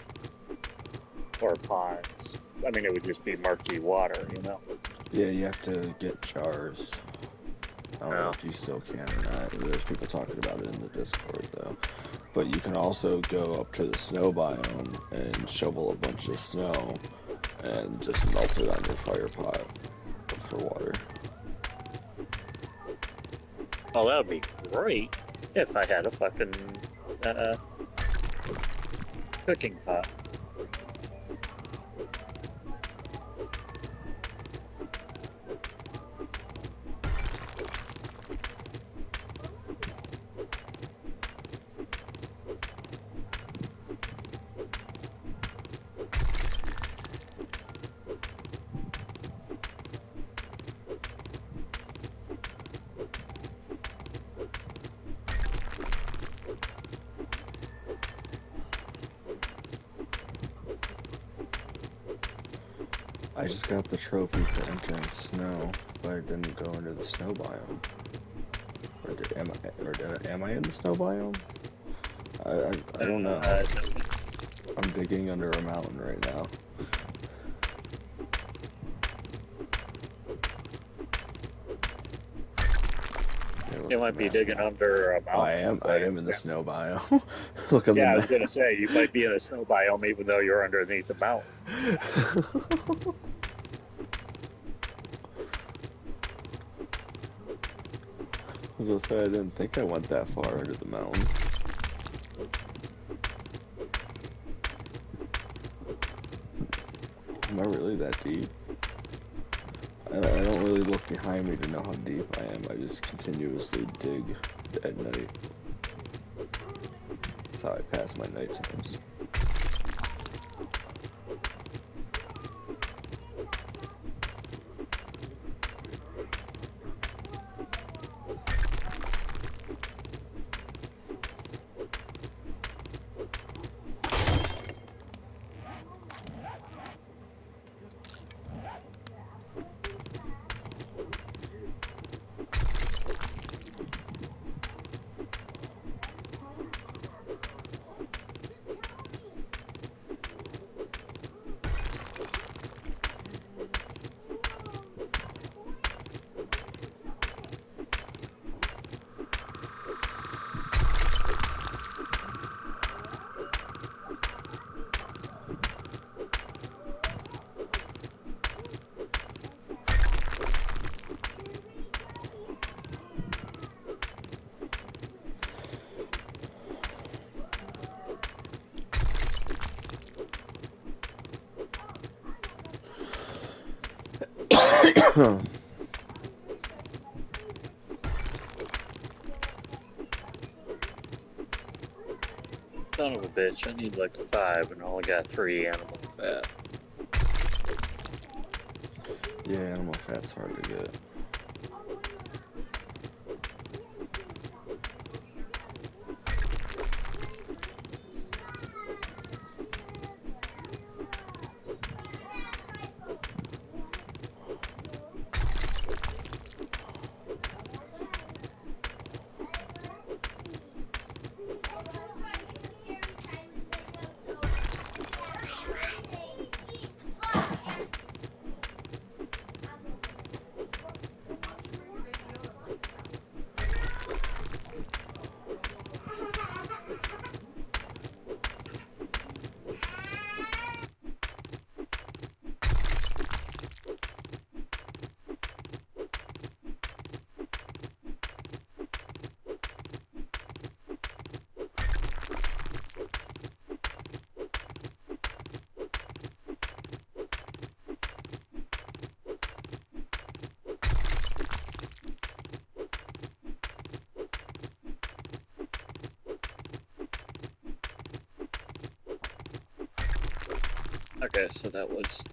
or ponds. I mean, it would just be murky water, you know? Yeah, you have to get jars. I don't know if you still can or not. There's people talking about it in the Discord, though. But you can also go up to the snow biome and shovel a bunch of snow and just melt it on your fire pot for water. Oh, that would be great if I had a fucking cooking pot. I just got the trophy for entering snow, but I didn't go into the snow biome. Am I in the snow biome? I don't know. I'm digging under a mountain right now. You might be digging under a mountain. I am in the snow biome. Look at I was gonna say, you might be in a snow biome even though you're underneath a mountain. I was gonna say, I didn't think I went that far under the mountain. Am I really that deep? I don't really look behind me to know how deep I am. I just continuously dig at night. That's how I pass my night times. Son of a bitch, I need like 5 and I only got 3 animal fat. Yeah, animal fat's hard to get. Okay, so that was...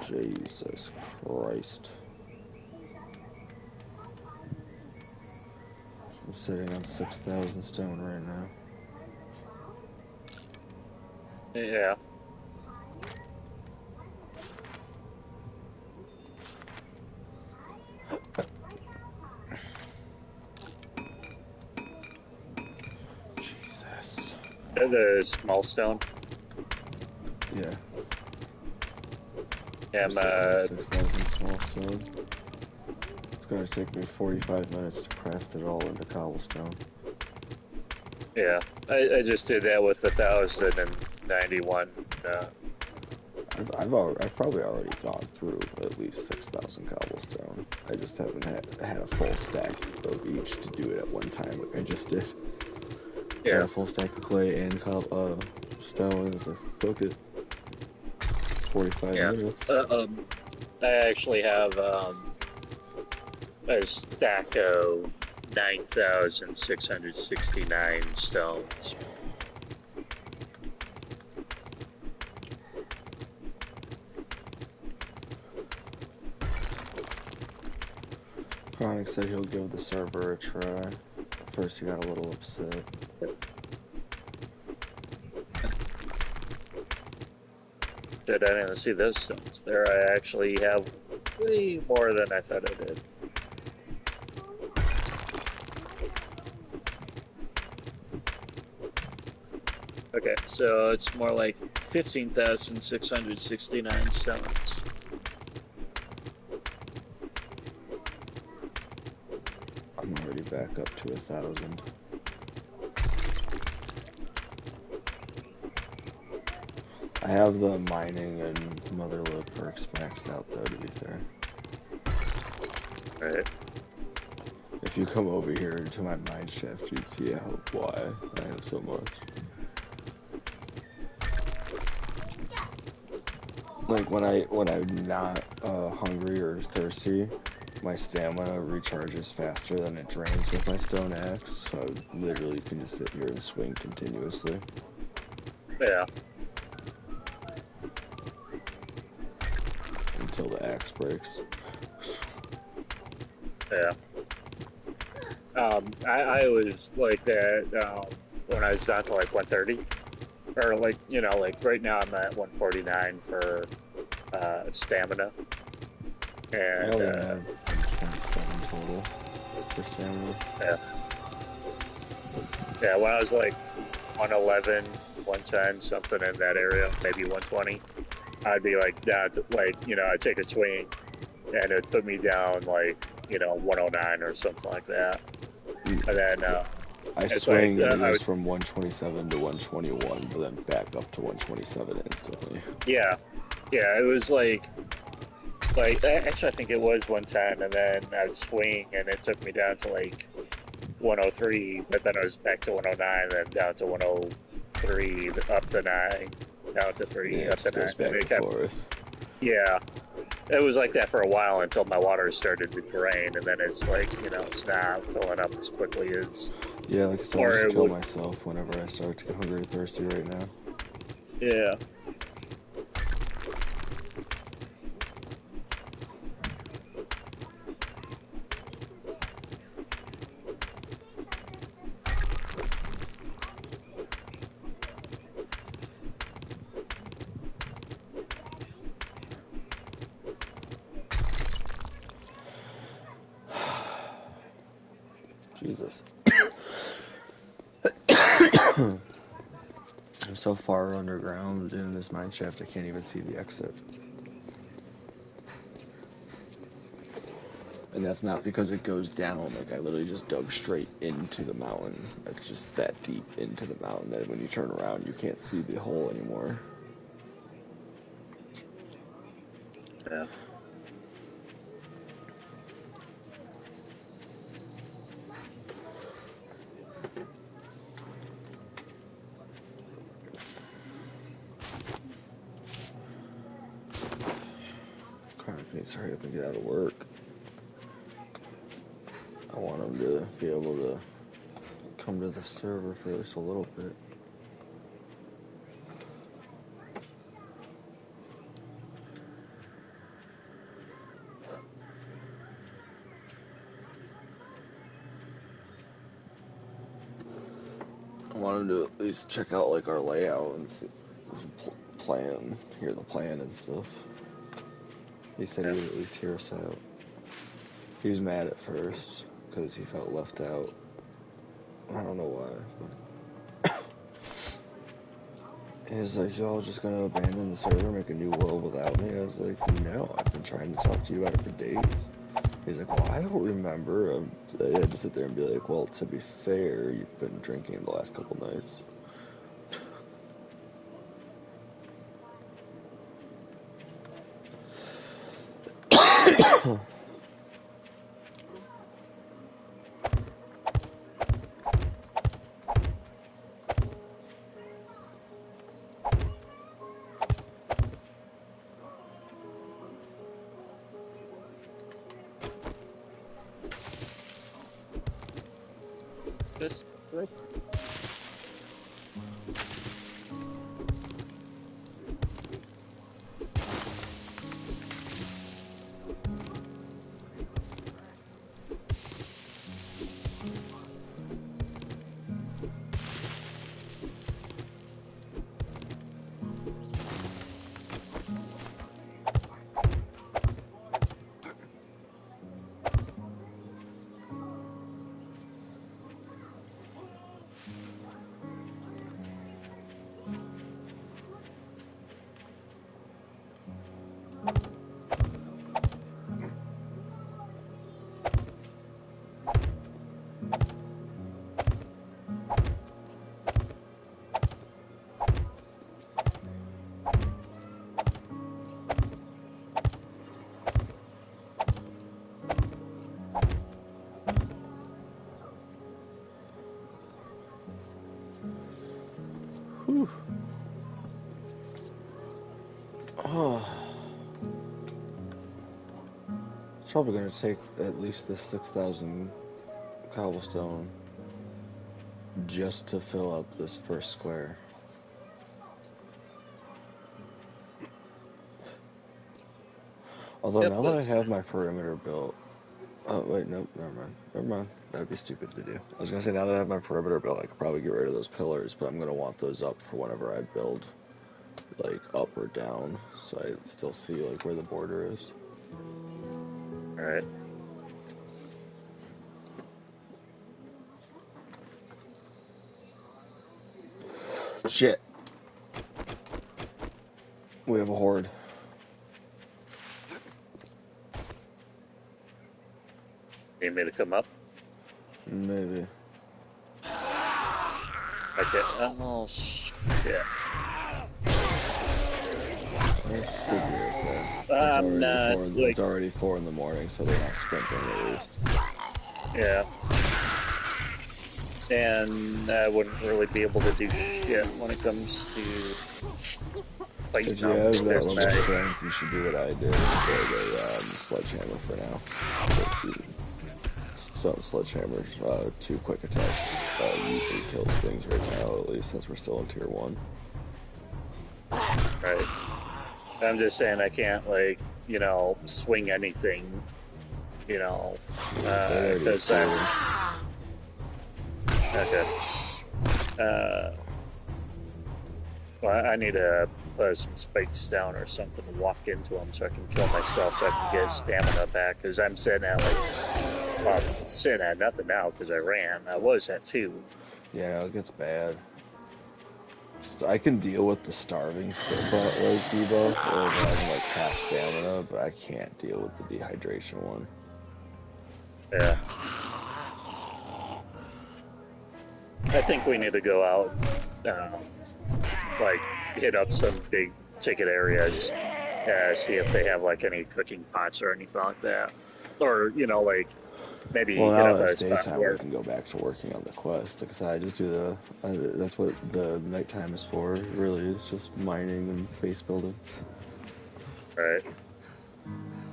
Jesus Christ. I'm sitting on 6,000 stone right now. Yeah. Jesus. The small stone. Yeah. Yeah, I'm sitting on 6,000 small stone. It's gonna take me 45 minutes to craft it all into cobblestone. yeah. I just did that with 1,091. I've probably already gone through at least 6,000 cobblestone. I just haven't had a full stack of each to do it at one time like I just did. I had Yeah. a full stack of clay and stone, and it's like, fuck it. 45 Yeah. minutes. I actually have a stack of 9,669 stones. Chronic said he'll give the server a try. At first he got a little upset. Did I didn't see those stones there? I actually have way more than I thought I did. Okay, so it's more like 15,669 stones. I'm already back up to 1,000. I have the mining and motherlode perks maxed out though, to be fair. Right. If you come over here to my mine shaft, you'd see why I have so much. Like when I'm not hungry or thirsty, my stamina recharges faster than it drains with my stone axe. So I literally can just sit here and swing continuously Yeah. until the axe breaks. Yeah. I was like that when I was down to like 130, or like like right now I'm at 149 for stamina, I and only have 27 total for stamina. yeah, yeah. When I was like 111, 110, something in that area, maybe 120, I'd be like down to like I'd take a swing, and it'd put me down like 109 or something like that, and then I it's like swing and it I goes would. from 127 to 121, but then back up to 127 instantly. Yeah, yeah, it was like actually I think it was 110, and then I'd swing and it took me down to like 103, but then I was back to 109, then down to 103, up to 9, down to 3, Yeah, it up to just 9, goes and back it and kept. forth. Yeah, it was like that for a while until my water started to drain, and then it's like it's not filling up as quickly as, Yeah, like I said, I or just it kill would. myself whenever I start to get hungry or thirsty right now. Yeah. Jesus. I'm so far underground in this mine shaft I can't even see the exit. And that's not because it goes down, like I literally just dug straight into the mountain. It's just that deep into the mountain that when you turn around you can't see the hole anymore. Yeah. Chronic needs to hurry up and get out of work. I want him to be able to come to the server for at least a little bit. I want him to at least check out like our layout and see, plan, hear the plan and stuff. He said he would at least hear us out. He was mad at first because he felt left out. I don't know why. He was like, y'all just gonna abandon the server, make a new world without me? I was like, no, I've been trying to talk to you about it for days. He's like, well, I don't remember. I had to sit there and be like, well, to be fair, you've been drinking the last couple nights. Just right. Oh, it's probably going to take at least the 6,000 cobblestone just to fill up this first square. Although Yep, now that I that's have my perimeter built, oh wait, nope, never mind. That'd be stupid to do. I was gonna say now that I have my perimeter built, I could probably get rid of those pillars, but I'm gonna want those up for whenever I build, like up or down, so I still see like where the border is. all right. Shit, we have a horde. Need me to come up? Maybe. Okay. Oh shit. It should be okay. I'm not like. It's already 4 in the morning, so they're not sprinting at least. Yeah. And I wouldn't really be able to do shit when it comes to fighting. If you have that level of strength, you should do what I did and build a sledgehammer for now. So sledgehammer, 2 quick attacks usually kills things right now, at least since we're still in tier 1. Right. I'm just saying I can't, like, you know, swing anything, you know, because okay. Well, I need to put some spikes down or something to walk into them so I can kill myself so I can get stamina back, because I'm sitting at, like, well, I'm sitting at nothing now because I ran. I was at 2. Yeah, it gets bad. I can deal with the starving debuff, or having like half stamina, but I can't deal with the dehydration one. Yeah. I think we need to go out, like, hit up some big ticket areas, see if they have, like, any cooking pots or anything like that. Or, you know, like, maybe hit now up that a it's spot daytime, where... we can go back to working on the quest. Like I said, I just do that's what the nighttime is for, really. It's just mining and base building. Right.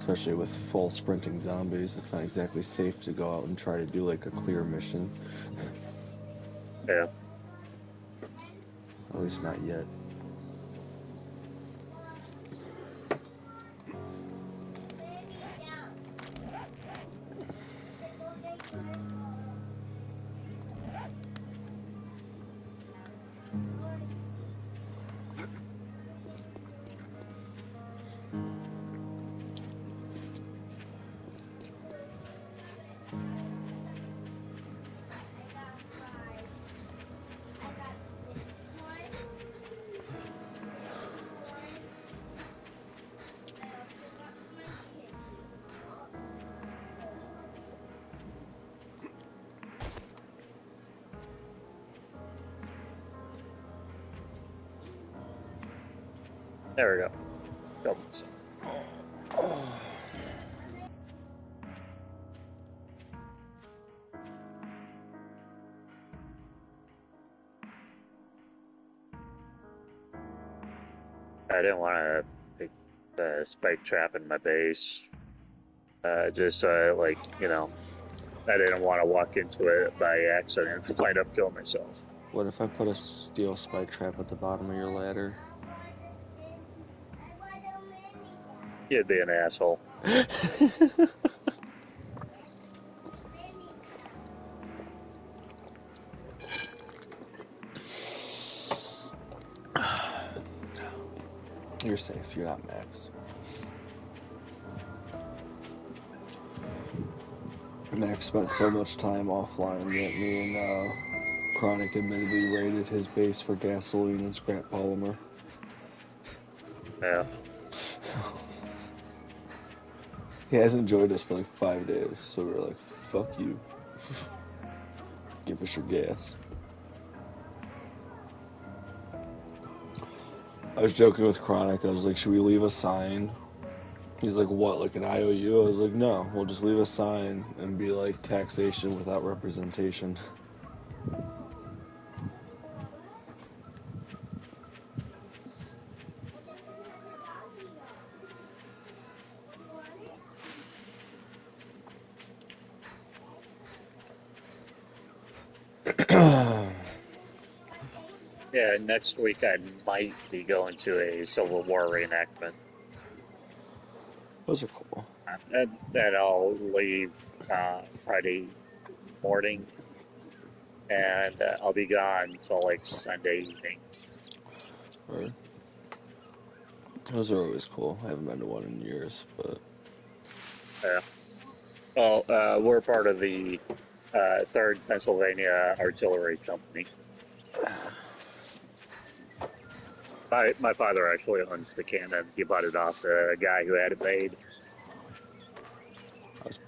Especially with full sprinting zombies, it's not exactly safe to go out and try to do, like, a clear mission. Yeah. At least not yet. There we go. Killed myself. I didn't want to pick the spike trap in my base. Just like, you know, I didn't want to walk into it by accident and wind up killing myself. What if I put a steel spike trap at the bottom of your ladder? You'd be an asshole. You're safe, you're not Max. Max spent so much time offline that me and Chronic admittedly raided his base for gasoline and scrap polymer. Yeah. He hasn't joined us for like 5 days, so we're like, fuck you. Give us your gas. I was joking with Chronic, I was like, should we leave a sign? He's like, what, like an IOU? I was like, no, we'll just leave a sign and be like, taxation without representation. Yeah, next week I might be going to a Civil War reenactment. Those are cool. And I'll leave Friday morning, and I'll be gone until like Sunday evening. Right. Those are always cool. I haven't been to one in years, but Yeah. Well, we're part of the 3rd Pennsylvania Artillery Company. My father actually owns the cannon. He bought it off the guy who had it made. I've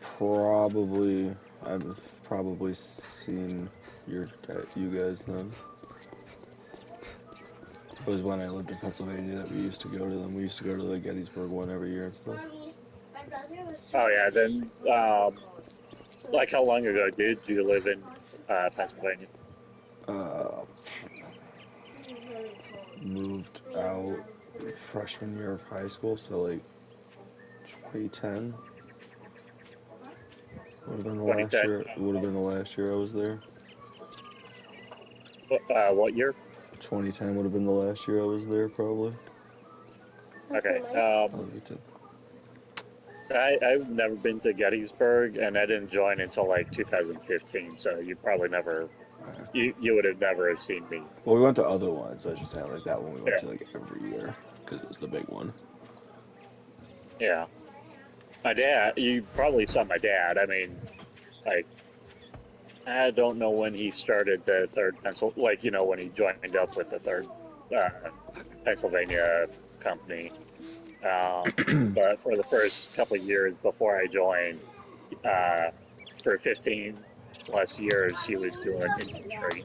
probably seen you guys then. It was when I lived in Pennsylvania that we used to go to them. We used to go to the Gettysburg one every year and stuff. Oh yeah, then like how long ago did you live in Pennsylvania? Uh, moved out freshman year of high school, so like 2010 would have been the last 2010. year. Would have been the last year I was there. What year? 2010 would have been the last year I was there, probably. Okay. Oh, you did. I've never been to Gettysburg, and I didn't join until like 2015. So you probably never, you would have never have seen me. Well, we went to other ones. I was just saying, like that one we went Yeah. to like every year because it was the big one. Yeah. My dad, you probably saw my dad. I mean, like, I don't know when he started the 3rd Pencil, like, you know, when he joined up with the 3rd Pennsylvania company. But for the first couple of years before I joined, for 15 plus years, he was doing infantry.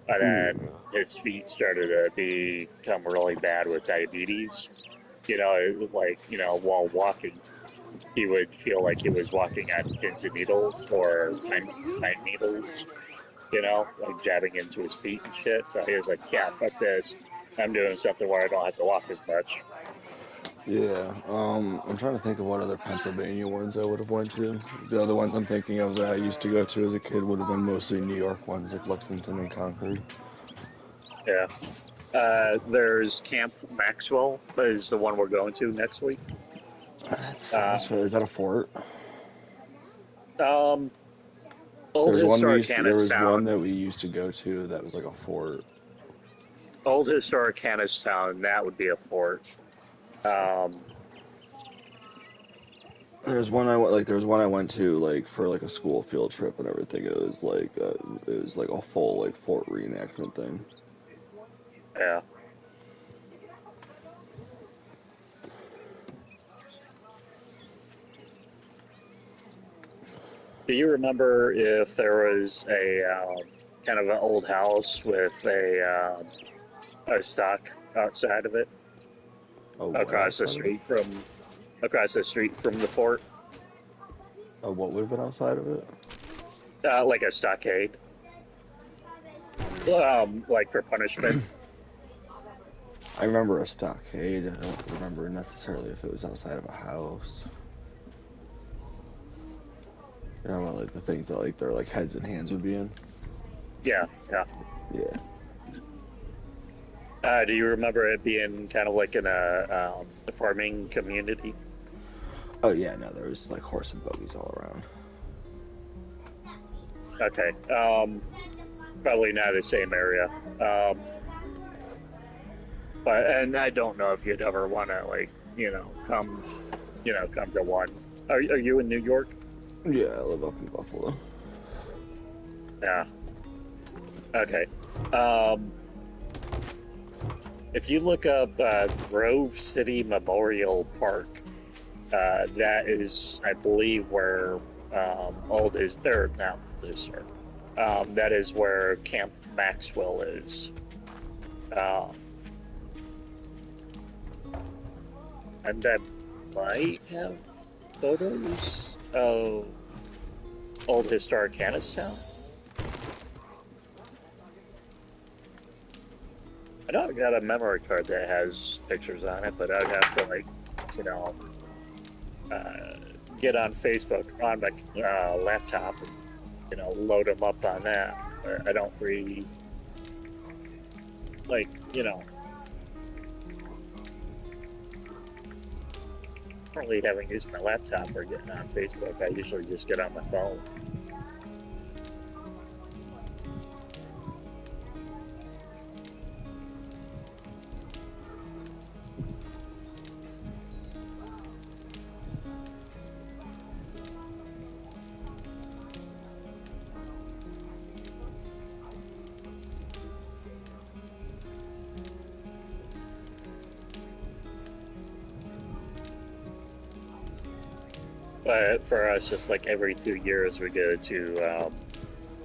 And then his feet started to become really bad with diabetes. You know, it was like, you know, while walking, he would feel like he was walking on pins and needles or pine needles, you know, like jabbing into his feet and shit. So he was like, yeah, fuck this. I'm doing something where I don't have to walk as much. Yeah, I'm trying to think of what other Pennsylvania ones I would have went to. The other ones I'm thinking of that I used to go to as a kid would have been mostly New York ones, like Lexington and Concord. Yeah. There's Camp Maxwell is the one we're going to next week. Is that a fort? Old There historic was one Hannistown. that we used to go to that was like a fort. Old historic Hannistown. That would be a fort. There's one I went to like for like a school field trip and everything. It was like a full like fort reenactment thing. Yeah. Do you remember if there was a kind of an old house with a stock outside of it, Oh, across the street from the fort, Oh, what would have been outside of it? like a stockade, like for punishment? I remember a stockade. I don't remember necessarily if it was outside of a house. You know, like the things that like their like heads and hands would be in. Yeah, yeah. Yeah. Do you remember it being kind of like in a farming community? Oh yeah, no, there was like horse and buggies all around. Okay. Probably not the same area. And I don't know if you'd ever want to like, come to one. Are you in New York? Yeah, I live up in Buffalo. Yeah. Okay. If you look up Grove City Memorial Park, that is, I believe, where that is where Camp Maxwell is. And that might have photos of old historic Hannistown. I know I got a memory card that has pictures on it, but I'd have to get on Facebook on my laptop and load them up on that. I don't like, currently having used my laptop or getting on Facebook, I usually just get on my phone. But for us, just like every 2 years, we go to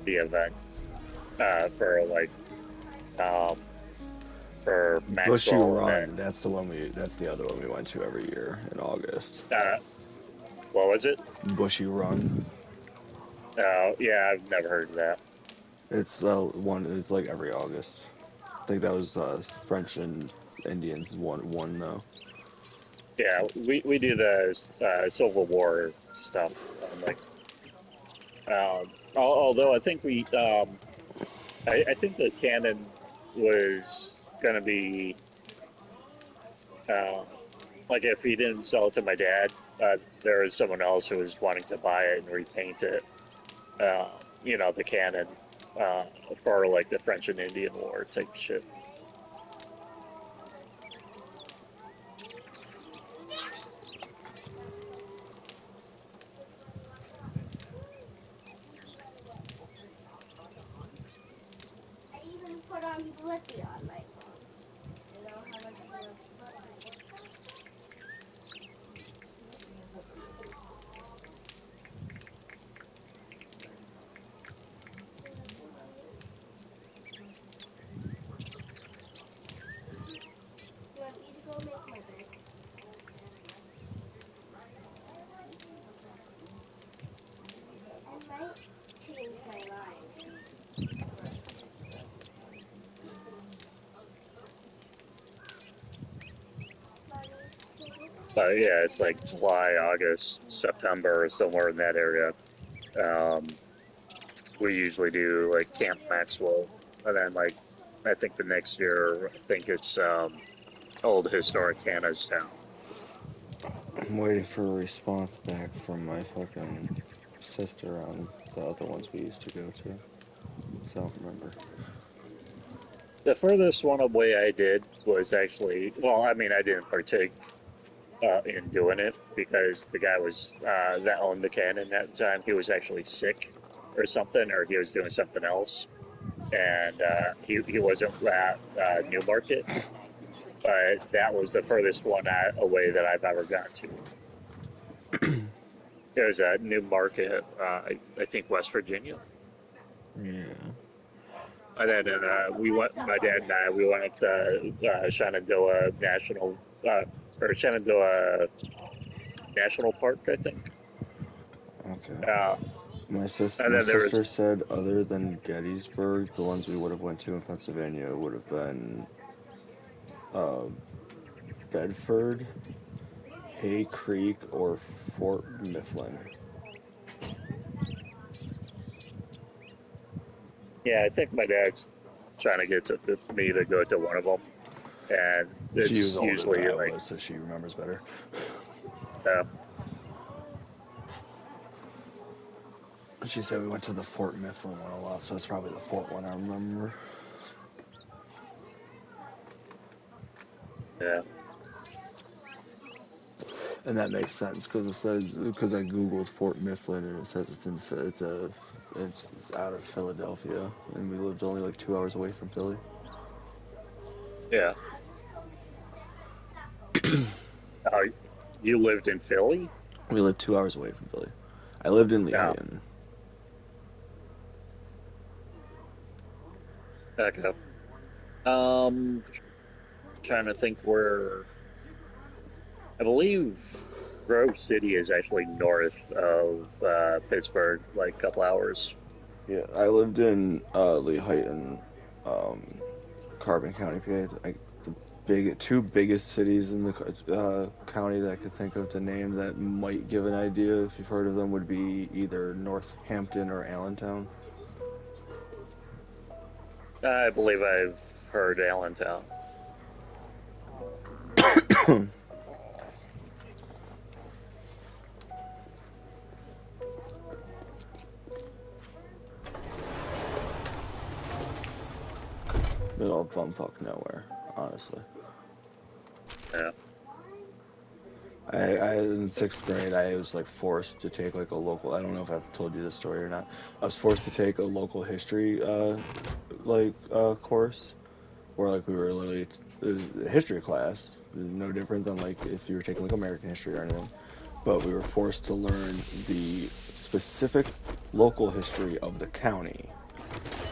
the event for like um, for Bushy Maxwell Run. and That's the one we. That's the other one we went to every year in August. what was it? Bushy Run. Yeah, I've never heard of that. It's one. It's like every August. I think that was French and Indians one though. Yeah, we do the Civil War stuff. Like, although I think I think the canon was gonna be uh, like if he didn't sell it to my dad, there was someone else who was wanting to buy it and repaint it. The canon uh, for like the French and Indian War type shit. I even put on Blippi on my phone. You know how much you want. You want me to go make my bed? I might change my mind. But yeah, it's like July, August, September, somewhere in that area. Um, we usually do like Camp Maxwell, and then like I think the next year I think it's old historic Hannah's Town. I'm waiting for a response back from my fucking sister on the other ones we used to go to. So I don't remember. The furthest one away I did was actually well, I mean I didn't partake in doing it because the guy was that owned the cannon at the time. He was actually sick or something, or he was doing something else, and he wasn't at Newmarket. But that was the furthest one away that I've ever got to. It was a Newmarket, I think West Virginia. Yeah. And then we went, my dad and I, we went to Shenandoah or Shenandoah National Park, I think. Okay. Uh, and My then there sister was, said other than Gettysburg, the ones we would have went to in Pennsylvania would have been uh, Bedford, Hay Creek, or Fort Mifflin. yeah, I think my dad's trying to get me to go to one of them. And She was it's older than usually I like, was, so she remembers better. uh, She said we went to the Fort Mifflin one a lot, so it's probably the Fort one I remember. yeah, And that makes sense because it says because I googled Fort Mifflin and it says it's out of Philadelphia and we lived only like 2 hours away from Philly. yeah. Uh, you lived in Philly? We lived 2 hours away from Philly. I lived in No. Lehighton. Okay. Um, Trying to think where. I believe Grove City is actually north of Pittsburgh, like a couple hours. Yeah, I lived in Lehighton, um, Carbon County, PA. The two biggest cities in the county that I could think of to name that might give an idea if you've heard of them would be either Northampton or Allentown. I believe I've heard Allentown. Middle of bumfuck nowhere, honestly. Yeah. I in 6th grade, I was like forced to take like a local. I don't know if I've told you this story or not. I was forced to take a local history course where like we were literally it was a history class, no different than like if you were taking like American history or anything. But we were forced to learn the specific local history of the county,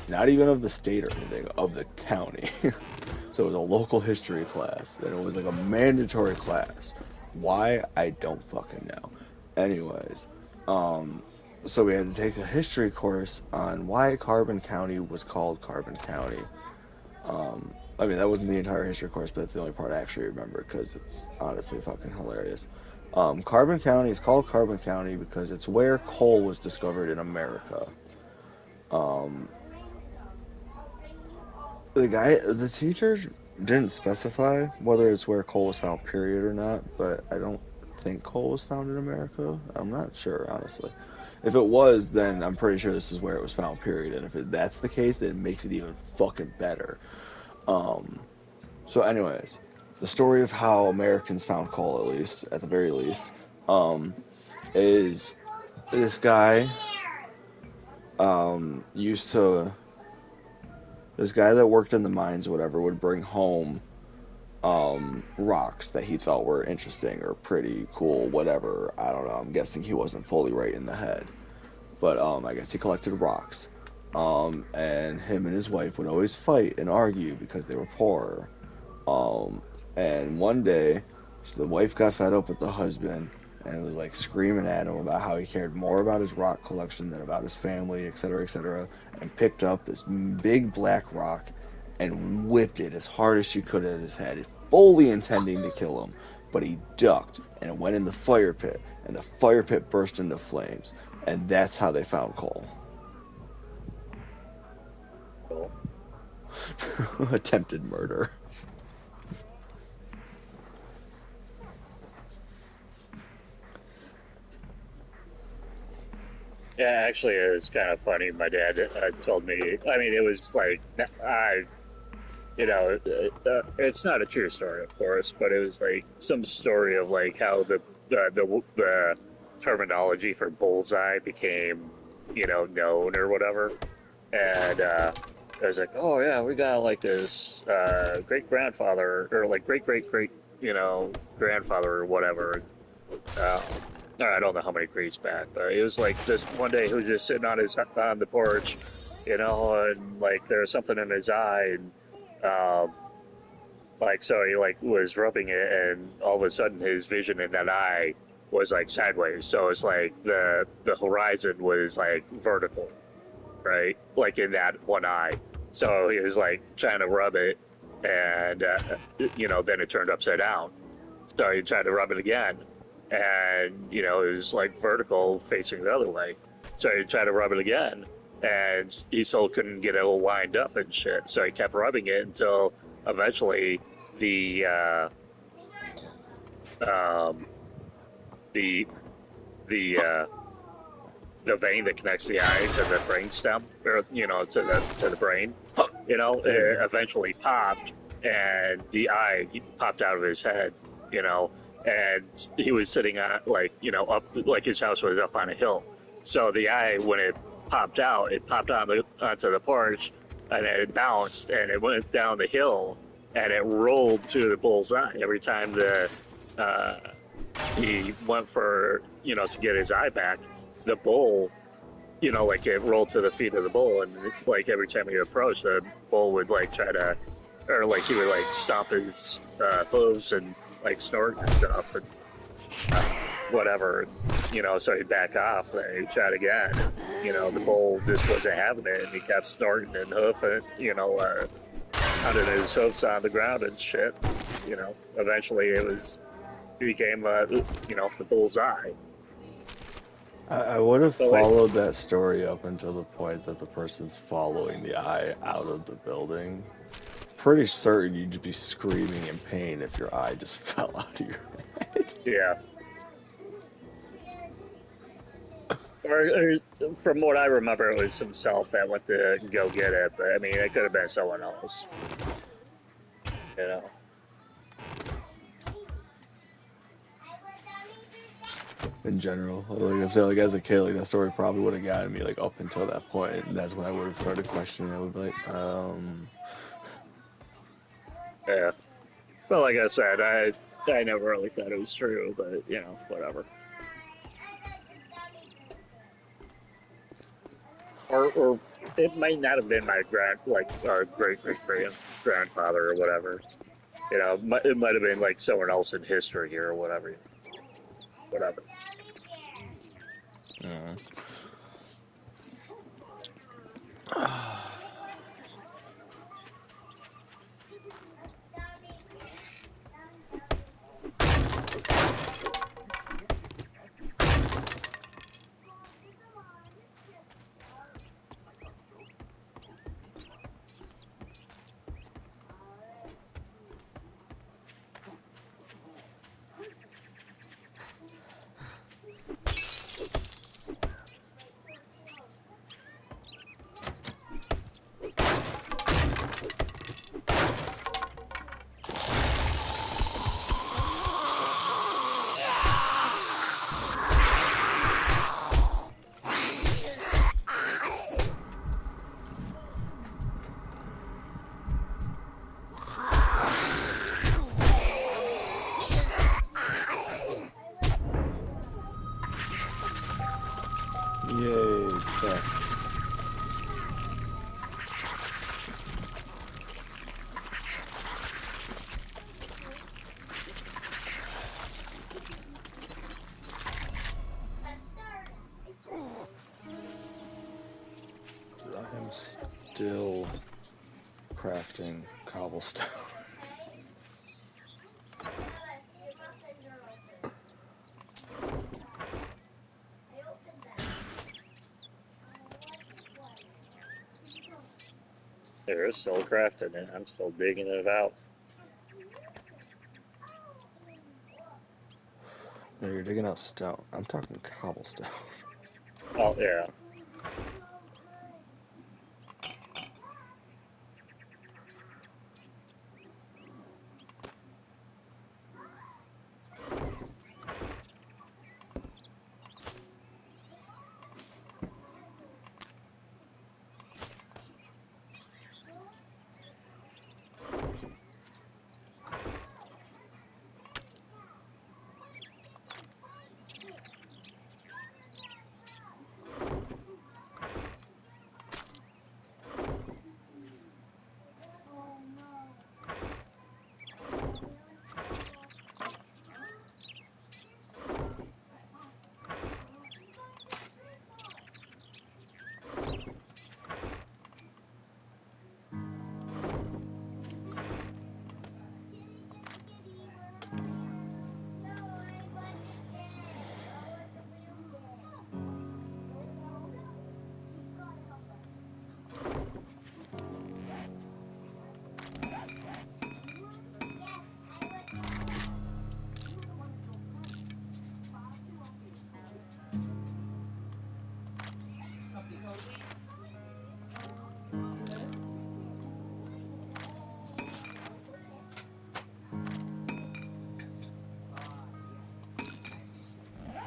not even of the state or anything, of the county. So it was a local history class, and it was like a mandatory class. Why? I don't fucking know. Anyways, so we had to take a history course on why Carbon County was called Carbon County. I mean, that wasn't the entire history course, but that's the only part I actually remember because it's honestly fucking hilarious. Carbon County is called Carbon County because it's where coal was discovered in America. Um, the teacher didn't specify whether it's where coal was found, period, or not, but I don't think coal was found in America. I'm not sure, honestly. If it was, then I'm pretty sure this is where it was found, period, and if that's the case, then it makes it even fucking better. Um, so anyways, the story of how Americans found coal, at least, at the very least, is this guy, used to, this guy that worked in the mines or whatever would bring home rocks that he thought were interesting or pretty cool, whatever. I don't know. I'm guessing he wasn't fully right in the head, but I guess he collected rocks. And him and his wife would always fight and argue because they were poor. And one day, the wife got fed up with the husband and was like screaming at him about how he cared more about his rock collection than about his family, etc., and picked up this big black rock and whipped it as hard as she could at his head, fully intending to kill him. But he ducked and it went in the fire pit, and the fire pit burst into flames, and that's how they found coal. Cool. Attempted murder. Yeah, actually, it was kind of funny. My dad told me. I mean, it was like it's not a true story, of course, but it was like some story of like how the terminology for bullseye became, known or whatever. And I was like, oh yeah, we got like this great grandfather or like great, grandfather or whatever. Uh, I don't know how many greats back, but it was like just one day he was just sitting on the porch, and like there was something in his eye, and like so he like was rubbing it, and all of a sudden his vision in that eye was like sideways. So it's like the horizon was like vertical, right? Like in that one eye. So he was like trying to rub it, and then it turned upside down. So he tried to rub it again, and it was like vertical facing the other way. So he tried to rub it again, and he still couldn't get it all lined up and shit. So he kept rubbing it until eventually the the the vein that connects the eye to the brain stem, or to the brain, it eventually popped, and the eye popped out of his head, and he was sitting on up, like his house was up on a hill, so the eye, when it popped out, onto the porch, and it bounced and it went down the hill, and it rolled to the bull's eye every time he went for to get his eye back. The bull, like it rolled to the feet of the bull, and like every time he approached, the bull would like try to, or like he would like stomp his hooves and like snort and stuff, and whatever, so he'd back off, and he'd try again. The bull just wasn't having it, and he kept snorting and hoofing, pounding his hoofs on the ground and shit. Eventually it became, the bull's eye. I would have But like, followed that story up until the point that the person's following the eye out of the building. Pretty certain you'd just be screaming in pain if your eye just fell out of your head. yeah. Or from what I remember, it was himself that went to go get it. But I mean, it could have been someone else. You know. In general, like I'm saying, like as a kid, like that story probably would have gotten me like up until that point, and that's when I would have started questioning. I would be like, Yeah. Well, like I said, I never really thought it was true, but you know, whatever. Or it might not have been my great grandfather or whatever. You know, it might have been like someone else in history or whatever. Whatever. mm. Yay, check. Dude, I am still crafting cobblestone. There is still crafting it. I'm still digging it out. No, you're digging out stone. I'm talking cobblestone. Oh yeah.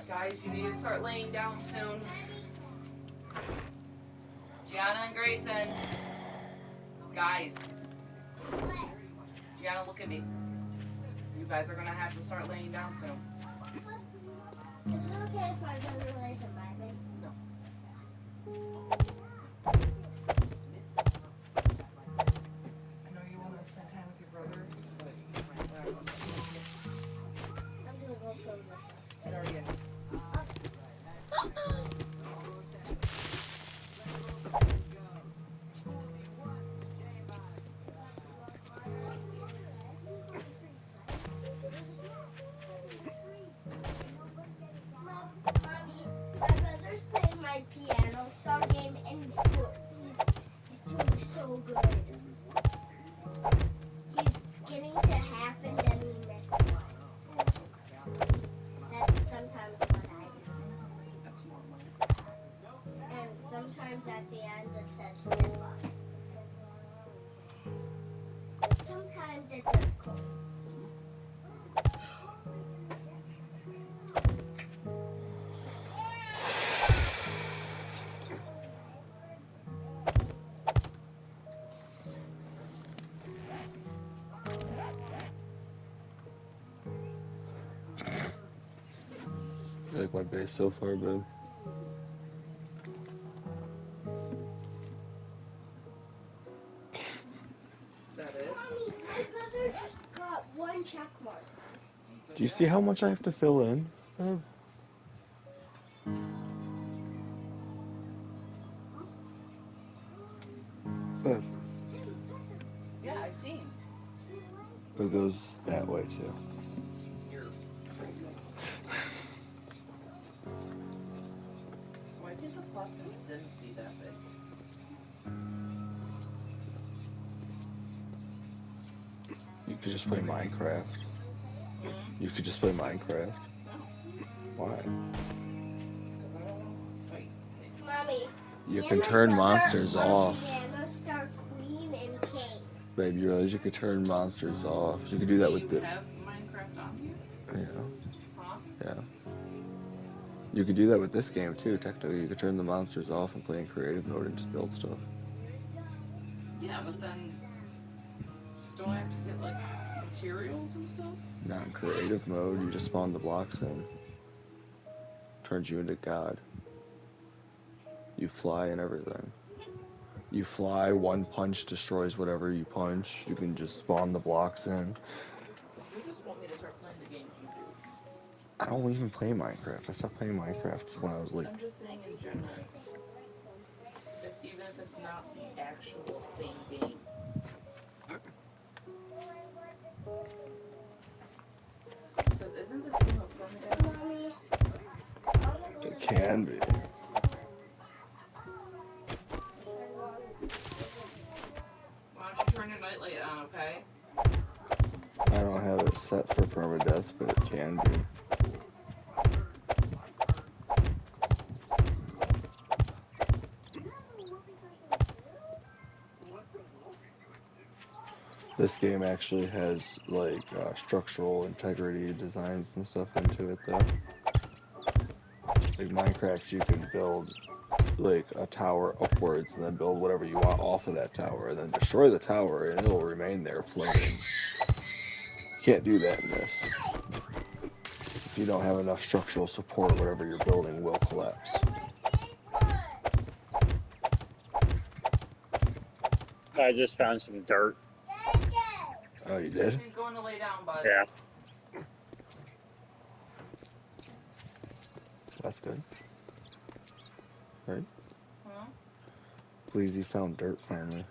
Guys, you need to start laying down soon. Gianna and Grayson. Guys. Gianna, look at me. You guys are gonna have to start laying down soon. Is it okay if I doesn't really survive it? No. I know you want to spend time with your brother, but you need to find out. I'm gonna go film this one. It already is. Mommy, my brother it says cold. You like my base so far, babe? Is that it? Mommy, my brother just got 1 check mark. Do you see how much I have to fill in, babe? Babe, Yeah, I seen. it goes that way too. You're crazy. Why can't the plots in Sims be that big? You could just play Minecraft. You could just play Minecraft. No, Why? because I don't want to fight things. Mommy. You me can and my turn brother monsters are off. Piano Star Queen and King. Babe, you realize you could turn monsters off. You could do that with You the... have Minecraft on here? Yeah, Huh? yeah. You could do that with this game too, technically. You could turn the monsters off and play in creative mode and just build stuff. Yeah, but then don't I have to get like materials and stuff? Not in creative mode, you just spawn the blocks in. Turns you into God. You fly and everything. You fly, one punch destroys whatever you punch. You can just spawn the blocks in. You just want me to start playing the games you do. I don't even play Minecraft. I stopped playing Minecraft when I was like... I'm just saying in general. Even if it's not the actual same game. Because isn't this game a permadeath? Mommy. It can be. Why don't you turn your nightlight on, okay? I don't have it set for permadeath, but it can be. This game actually has like structural integrity designs and stuff into it though. Like Minecraft, you can build like a tower upwards and then build whatever you want off of that tower and then destroy the tower and it'll remain there floating. You can't do that in this. If you don't have enough structural support, whatever you're building will collapse. I just found some dirt. Oh, you did? He's going to lay down, bud. Yeah. That's good. Right? Huh? Please, he found dirt finally.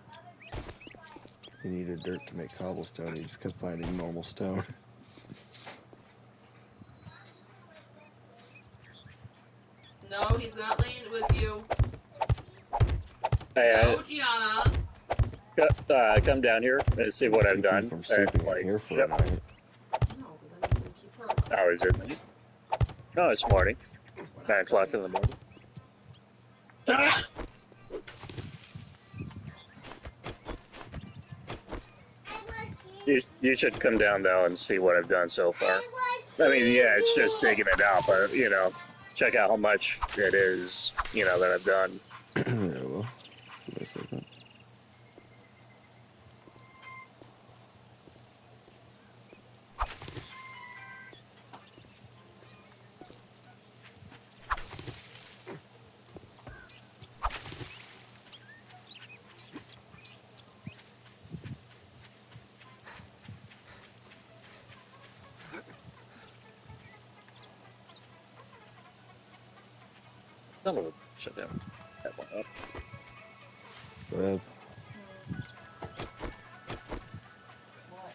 He needed dirt to make cobblestone. He just kept finding normal stone. No, he's not laying with you. Hey, No, Gianna. come down here and see what I've Keep him done. from sleeping Like, in here for a night. No, because then he's going to keep her. oh, is it? No, it's morning. 9 o'clock in the morning. Ah! You should come down though and see what I've done so far. I mean, yeah, it's just digging it out, but you know, check out how much it is, you know, that I've done. Yeah, well, give me a second. I'm gonna shut down that one up. Go ahead. What?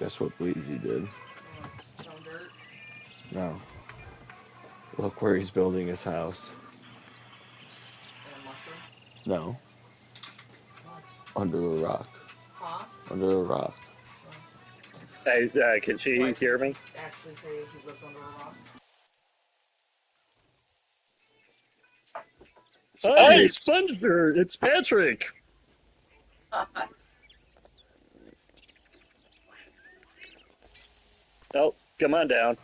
Guess what Bleezy did? Some dirt? No. Look where he's building his house. And a mushroom? No. What? Under a rock. Huh? Under a rock. Hey, can she hear me? Actually say he lives under a rock? Hi, it's Sponger. It's Patrick. Oh, come on down.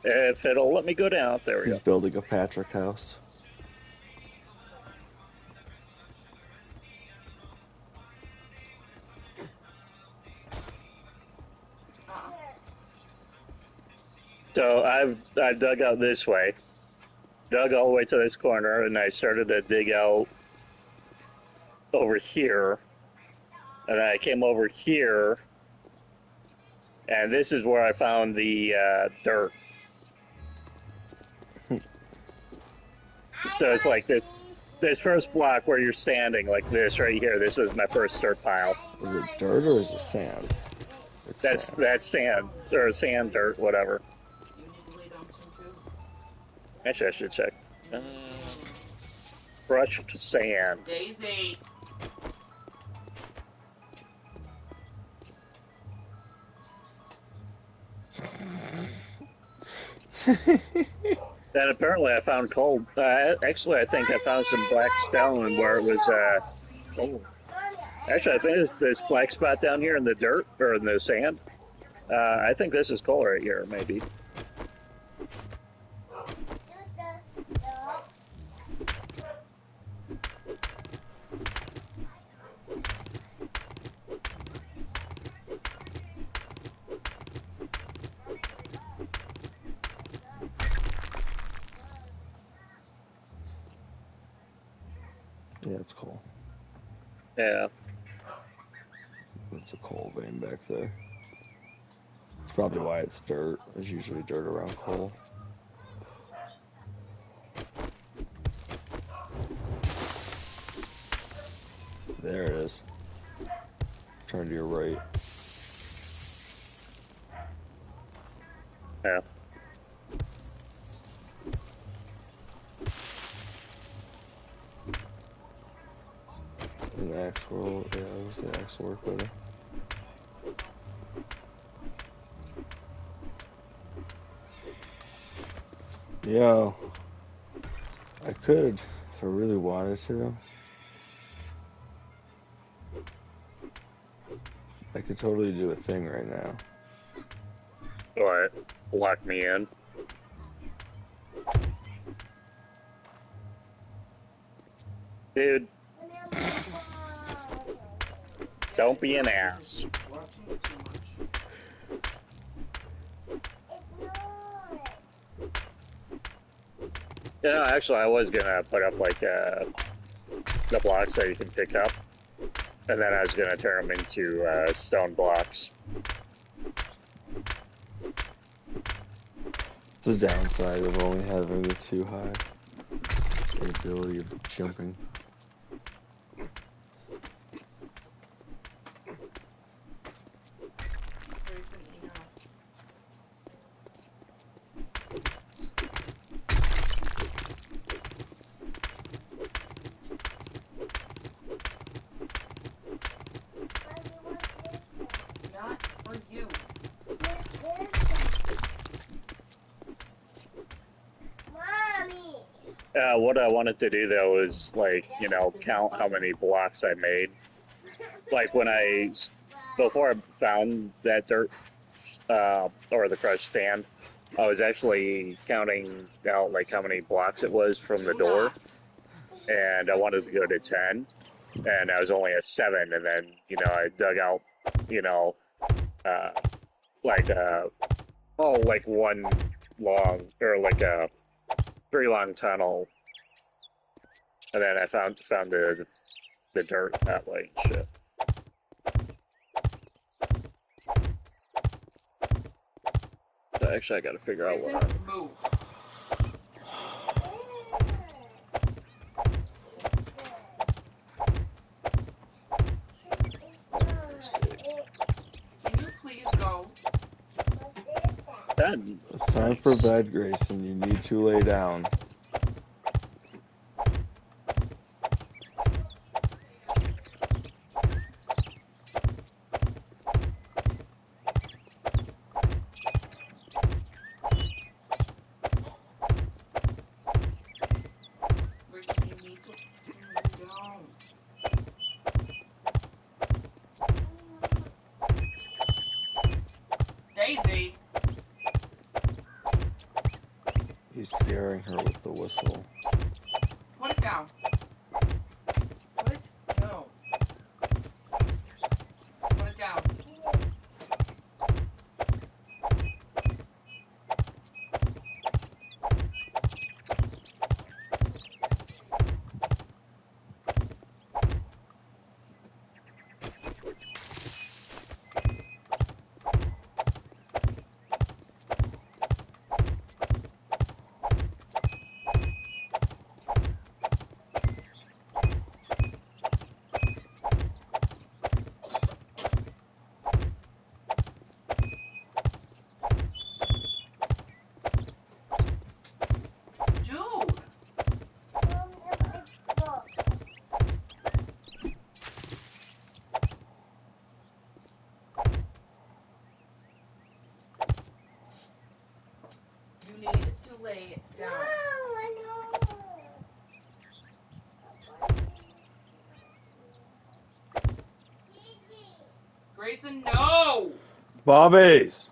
If it'll let me go down. There we He's go. building a Patrick house. So I dug out this way, dug all the way to this corner, and I started to dig out over here, and I came over here, and this is where I found the dirt. So it's like this first block where you're standing, like this right here. This was my first dirt pile. Is it dirt or is it sand? It's sand. That's sand or sand, dirt, whatever. You need to lay down some too. Actually, I should check. Crushed sand. Daisy. Then apparently I found coal. Actually, I think I found some black stone where it was coal. Actually, I think this black spot down here in the dirt or in the sand. I think this is coal right here, maybe. Yeah, it's coal. Yeah. It's a coal vein back there. It's probably why it's dirt. There's usually dirt around coal. There it is. Turn to your right. Yeah. An axe roll. Yeah, it was the axe work better. Yeah. I could, if I really wanted to. I could totally do a thing right now. What? Lock me in. Dude, don't be an ass. Yeah, actually, I was gonna put up like the blocks that you can pick up, and then I was gonna turn them into stone blocks. The downside of only having the too high, the ability of jumping. Not for you. What I wanted to do though is like, you know, count how many blocks I made. Like before I found that dirt or the crushed sand, I was actually counting out like how many blocks it was from the door, and I wanted to go to 10, and I was only at 7, and then you know I dug out, you know, like like one long or like a 3 long tunnel. And then I found the dirt that way and shit. So actually, I gotta figure out what. Move. Can you please go? It's time for bed, Grayson. You need to lay down. crazy. He's scaring her with the whistle. Put it down. Put it down. Put it down. Dude. You need to lay it down. Grayson, no! Bobbies!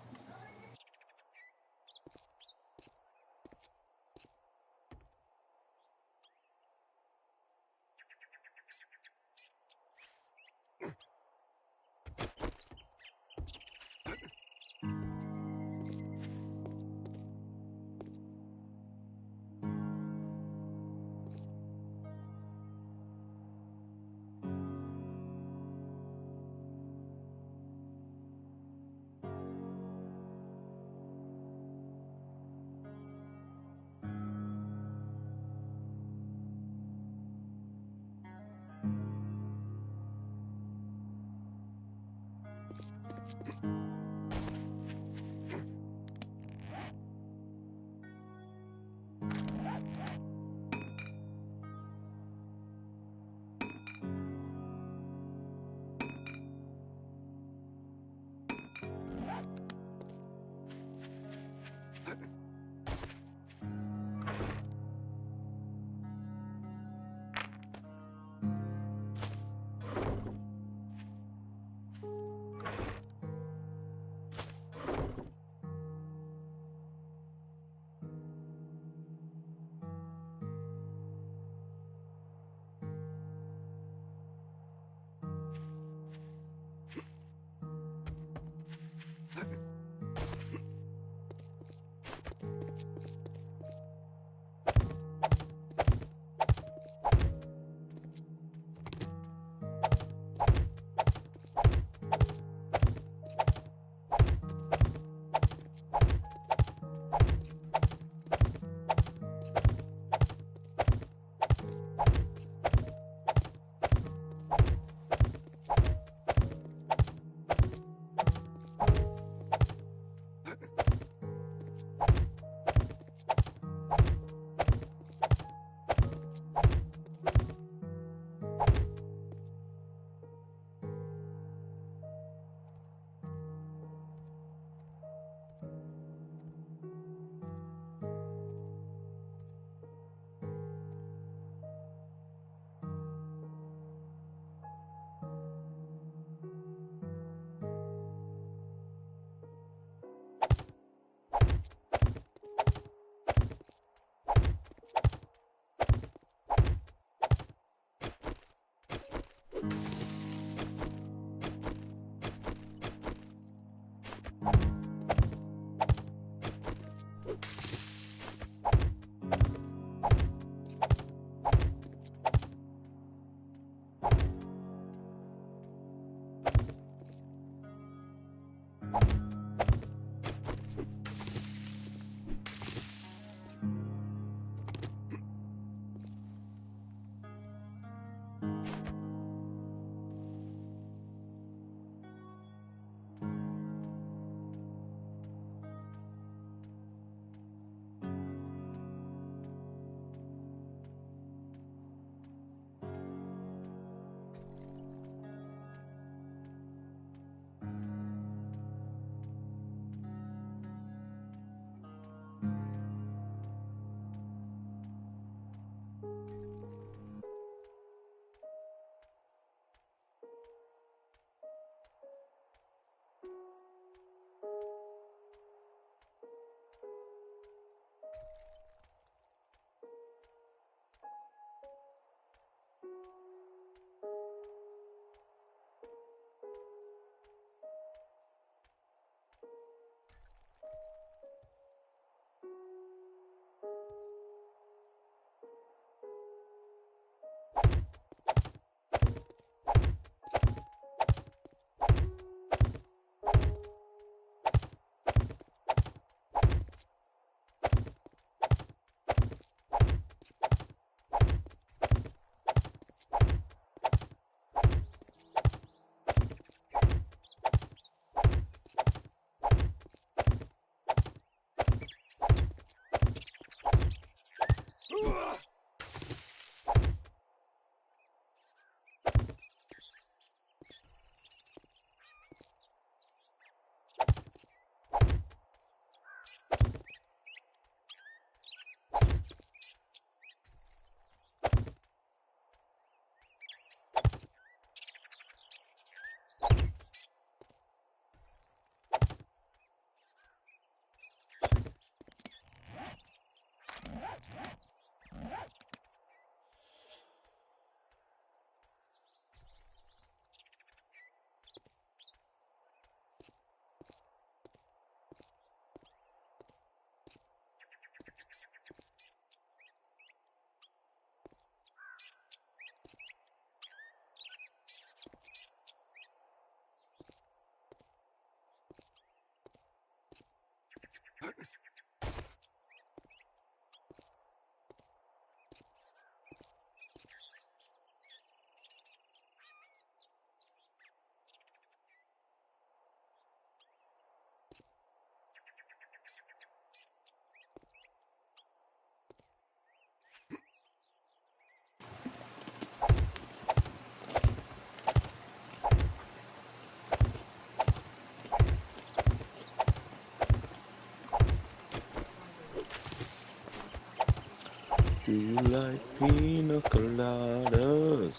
Do you like pina coladas?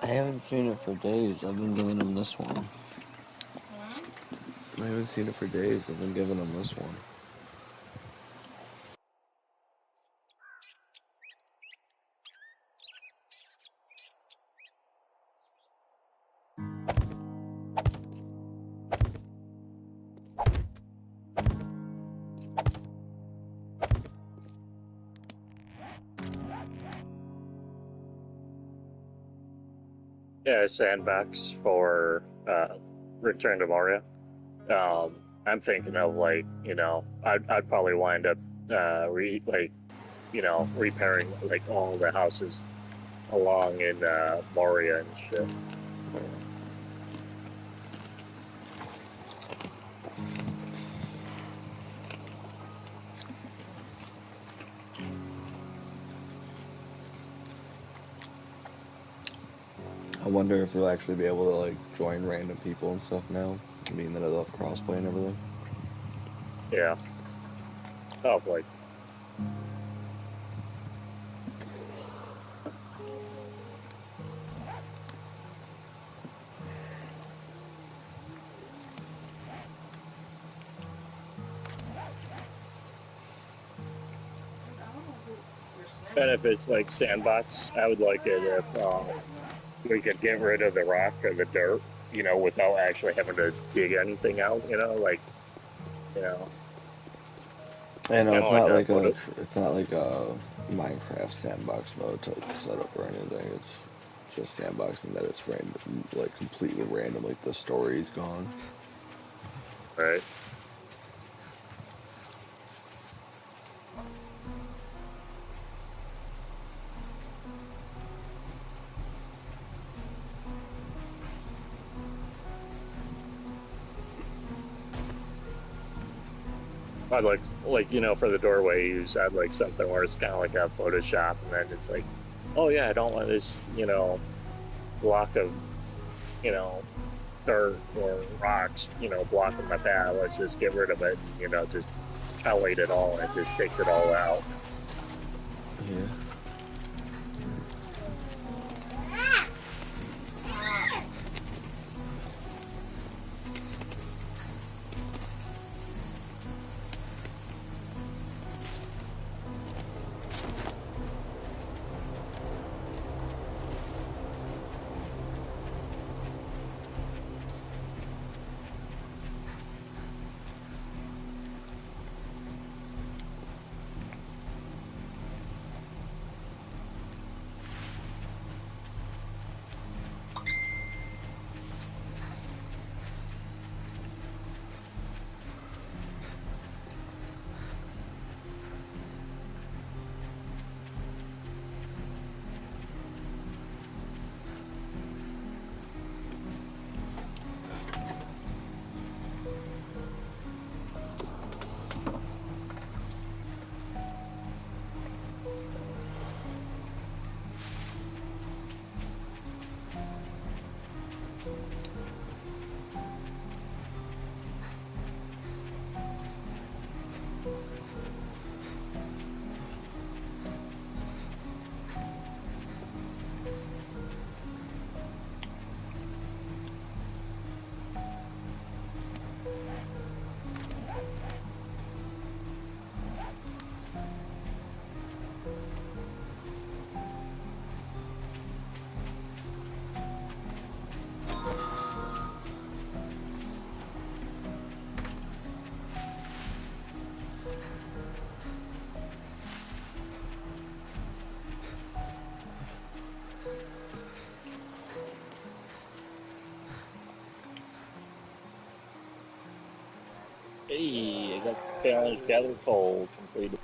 I haven't seen it for days. I've been giving him this one. I haven't seen it for days. I've been giving him this one. Yeah, sandbox for Return to Moria. I'm thinking of like, I'd probably wind up repairing like all the houses along in Moria and shit. I wonder if you'll actually be able to like join random people and stuff now, being that they'll have crossplay and everything. Yeah. Hopefully. And if it's like sandbox, I would like it if we could get rid of the rock or the dirt, without actually having to dig anything out, I know kind of like a photo. it's not like a Minecraft sandbox mode type setup or anything. It's just sandbox in that it's random, like completely random. Like the story's gone. Right. I'd like for the doorways, I'd like something where it's kind of like a Photoshop, and then it's like, oh yeah, I don't want this, block of, dirt or rocks, blocking my path. Let's just get rid of it, just collate it all, and it just takes it all out. Yeah. Hey, I got challenge gather coal completed.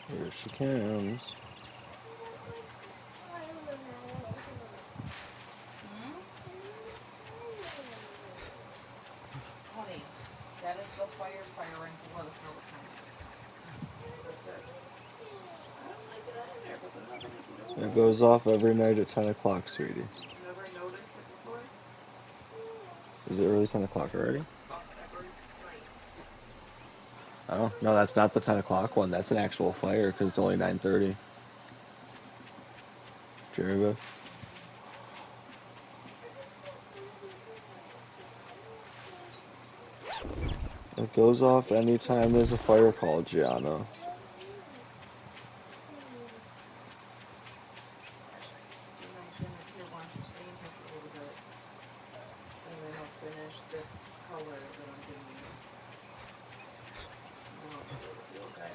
Here she comes. Honey, that is the fire siren to let us know what time it is. That's it. I don't want to get in there, but there's nothing we can do. It goes off every night at 10 o'clock, sweetie. You never noticed it before? Is it really 10 o'clock already? Every night. Oh, no, that's not the 10 o'clock one. That's an actual fire because it's only 9:30. Jerry Beth? It goes off anytime there's a fire call, Gianna. You mentioned if you want to stay in here for a little bit, and then I'll finish this color that I'm giving you. And then I'll do it with you, okay?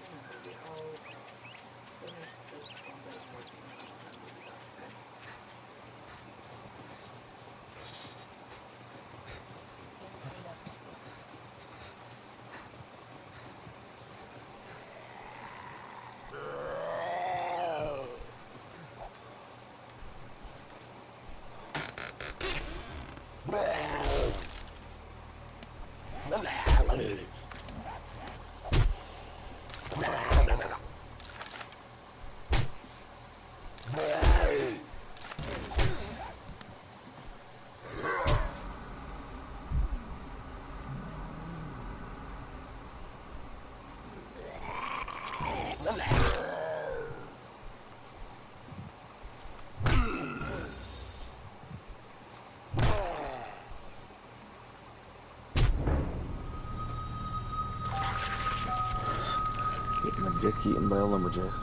Yeah, baby, I'll finish this one that I'm working on, and then we'll be done, okay? Something that's Getting my dick eaten by a lumberjack.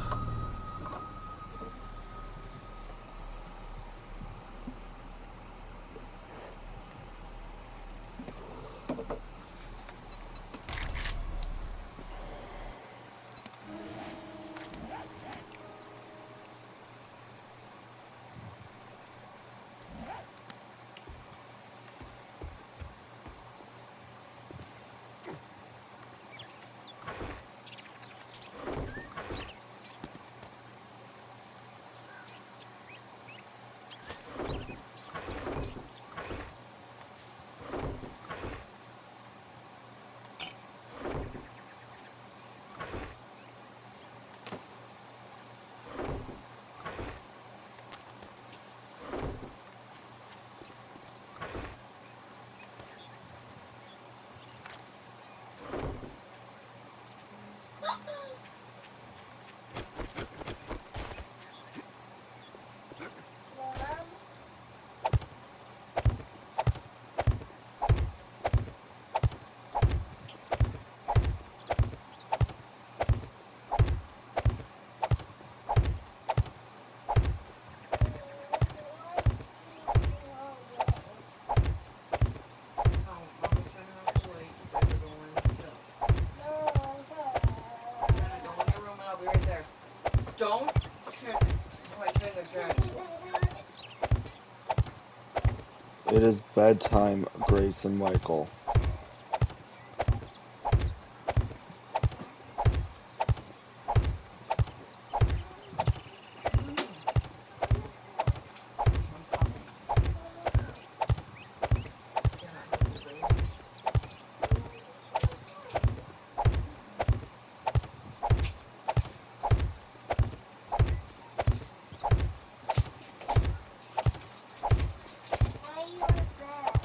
It is bedtime, Grace and Michael. Why you like that?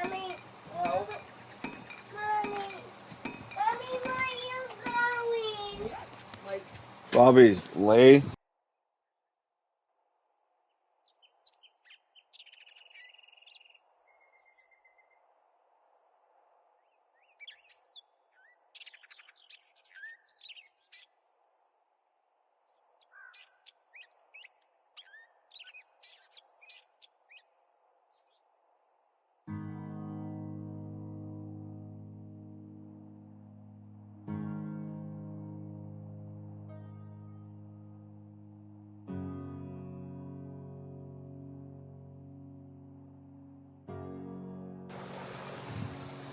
Mommy, No. Mommy, where you going? Like, Bobby's lay.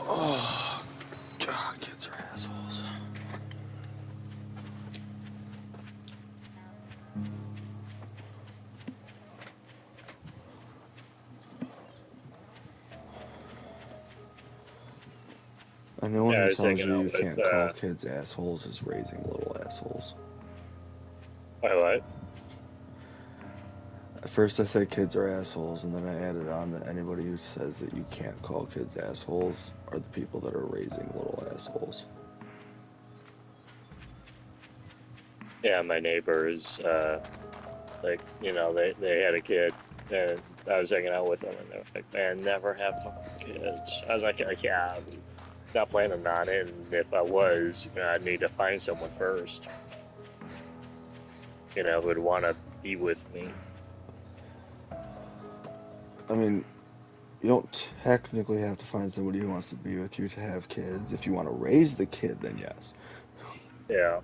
Oh, God, kids are assholes. Anyone Yeah, I who was tells hanging you out you with, can't call kids assholes is raising little assholes. what? At first I said kids are assholes, and then I added on that anybody who says that you can't call kids assholes are the people that are raising little assholes. Yeah, my neighbors, like, they had a kid, and I was hanging out with them, and they were like, man, never have fucking kids. I was like, yeah, I'm not planning on it, and if I was, I'd need to find someone first, who'd want to be with me. I mean, you don't technically have to find somebody who wants to be with you to have kids. If you want to raise the kid, then yes. Yeah.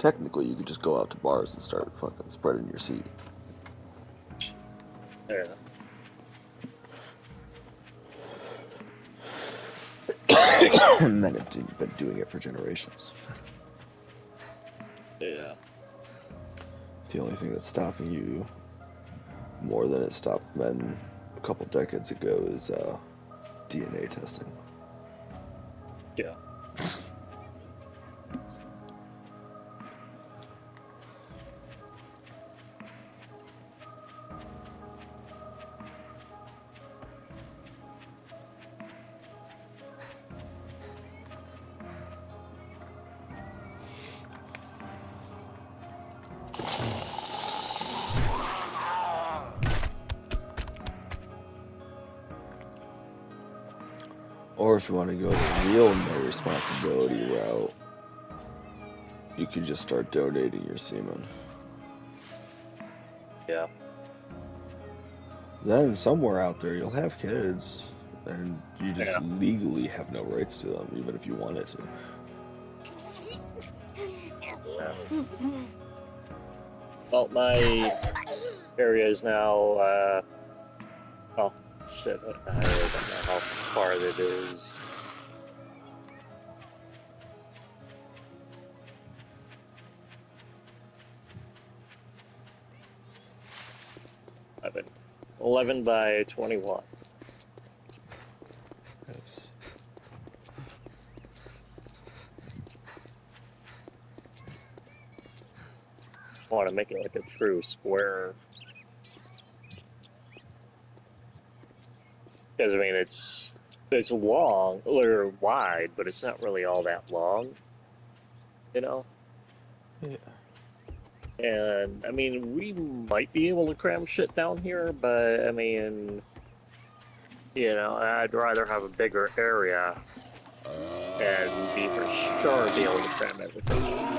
Technically, you could just go out to bars and start fucking spreading your seed. Yeah. Men have been doing it for generations. Yeah. The only thing that's stopping you more than it stopped men a couple decades ago is DNA testing. Yeah. Or if you want to go the real no responsibility route, you could just start donating your semen. Yeah. Then somewhere out there you'll have kids, and you just Yeah. legally have no rights to them, even if you wanted to. Yeah. Well, my area is now, oh, shit, I really don't know how far it is. I've been 11 by 21. Yes. I want to make it like a true square. Because I mean, it's long or wide, but it's not really all that long, you know. Yeah. And I mean, we might be able to cram shit down here, but I mean, you know, I'd rather have a bigger area and be for sure be able to cram everything.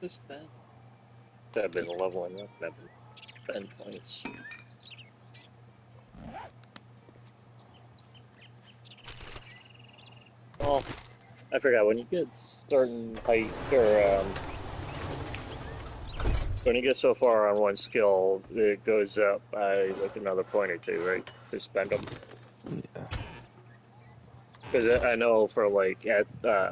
This bad. I've been leveling up, and I've been spending points. Oh, I forgot when you get certain height or when you get so far on one skill, it goes up by like another point or two, right? To spend them. Yeah. Because I know for like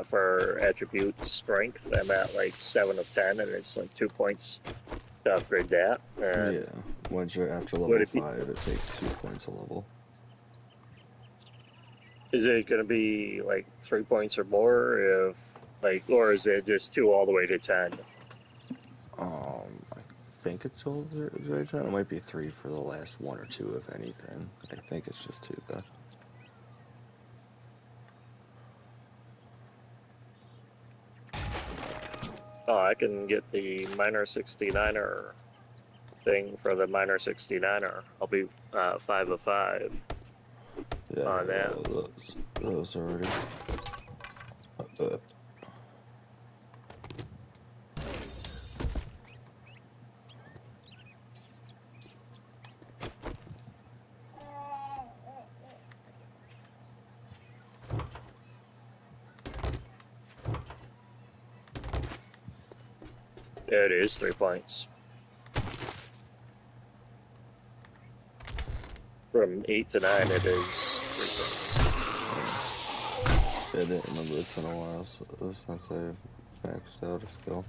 for attribute strength, I'm at like 7 of 10, and it's like 2 points to upgrade that. And Yeah. Once you're after would level it be? 5, it takes 2 points a level. Is it going to be like 3 points or more if like, or is it just 2 all the way to 10? I think it's all the right time. It might be 3 for the last 1 or 2, if anything. I think it's just 2 though. Oh, I can get the minor 69er thing for the minor 69er. I'll be 5 of 5 Yeah, on that. those already. Uh, It is 3 points. From 8 to 9, it is 3 points. I didn't remember, it's been a while since I maxed out a skill.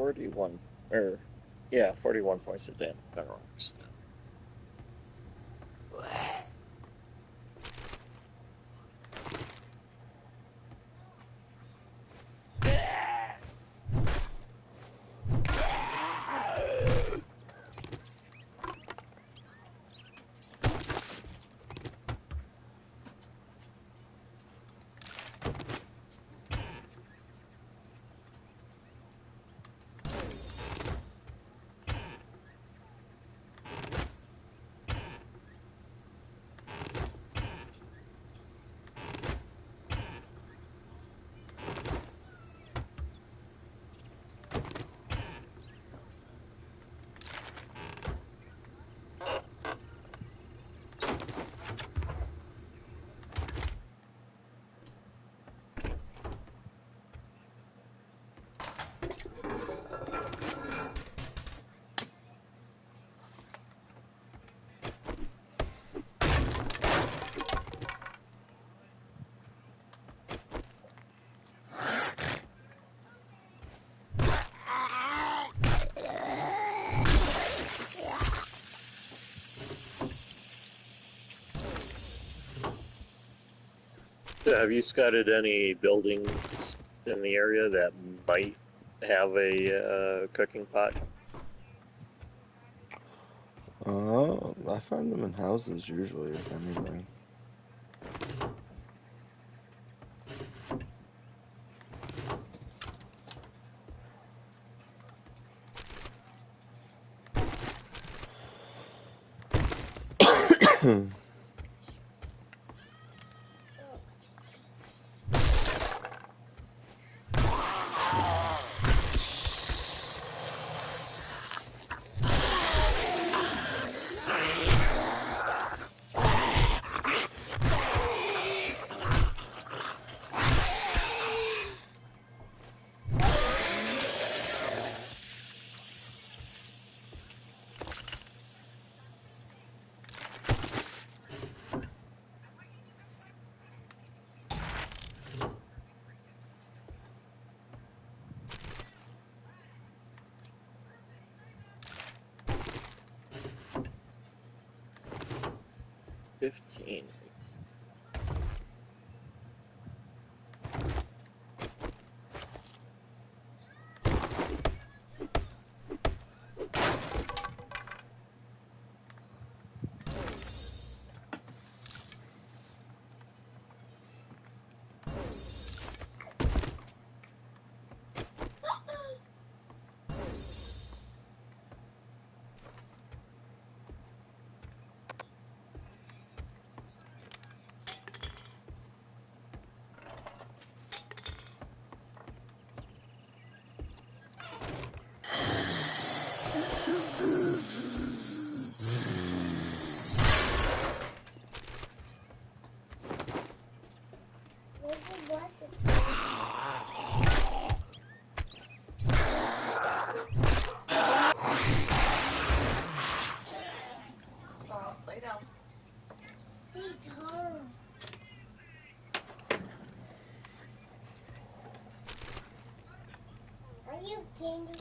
41, or yeah, 41 points of damage on rocks. Have you scouted any buildings in the area that might have a cooking pot? I find them in houses usually, if anything. $15. Stop. Lay down. She's home. Are you candy?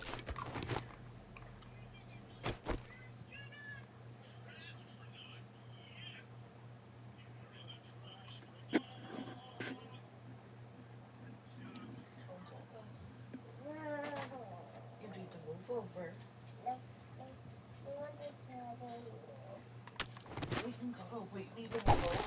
You need to move over. We can go, but you need to move over.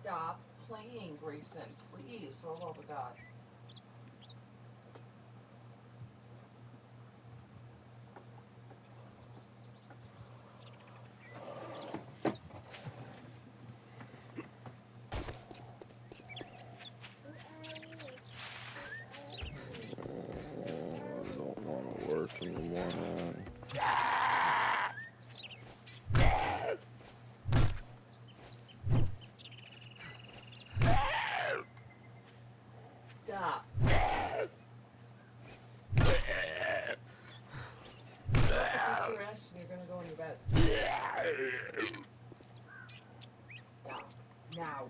Stop playing, Grayson. Please, for the love of God. I don't want to work in the morning. Stop. Stop your ass and you're gonna go in your bed. Stop. Now.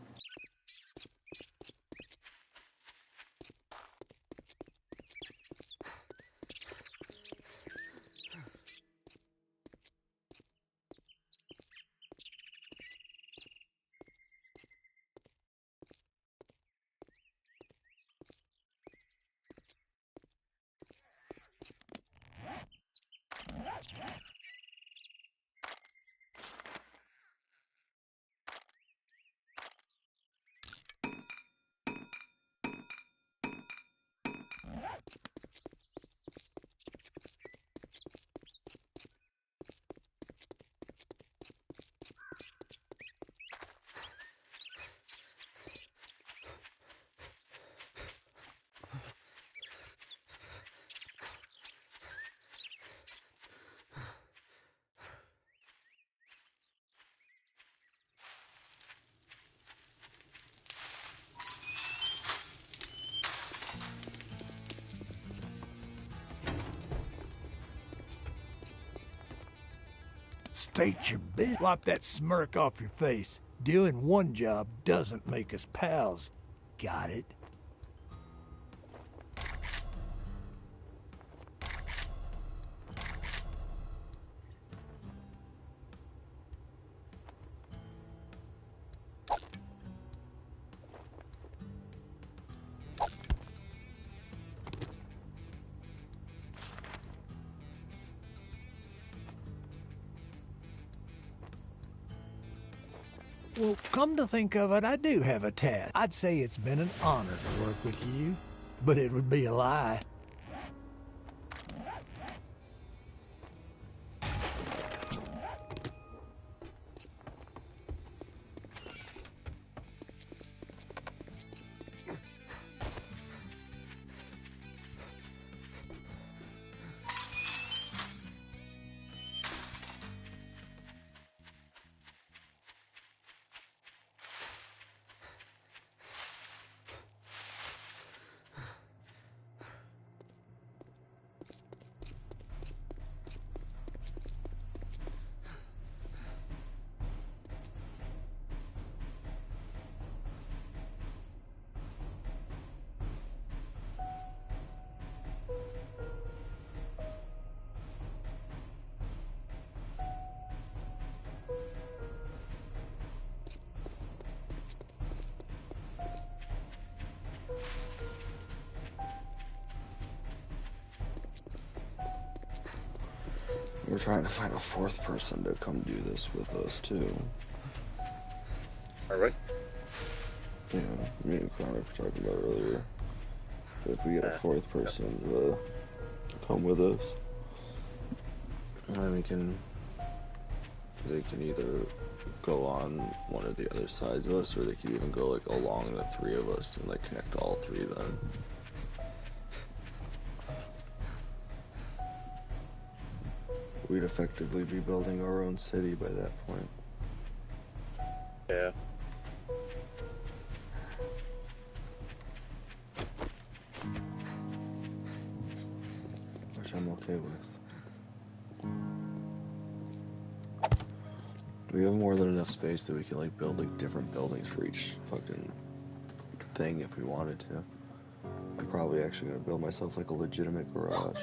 State your business. Wipe that smirk off your face. Doing one job doesn't make us pals. Got it? Well, come to think of it, I do have a task. I'd say it's been an honor to work with you, but it would be a lie. We're trying to find a fourth person to come do this with us too. Are we? Yeah, me and Connor were talking about earlier. If we get a fourth person to come with us, and they can either go on one of the other sides of us, or they could even go like along the three of us and like connect all three then. We'd effectively be building our own city by that point. Yeah. Which I'm okay with. We have more than enough space that we can like build like different buildings for each fucking thing if we wanted to. I'm probably actually gonna build myself like a legitimate garage.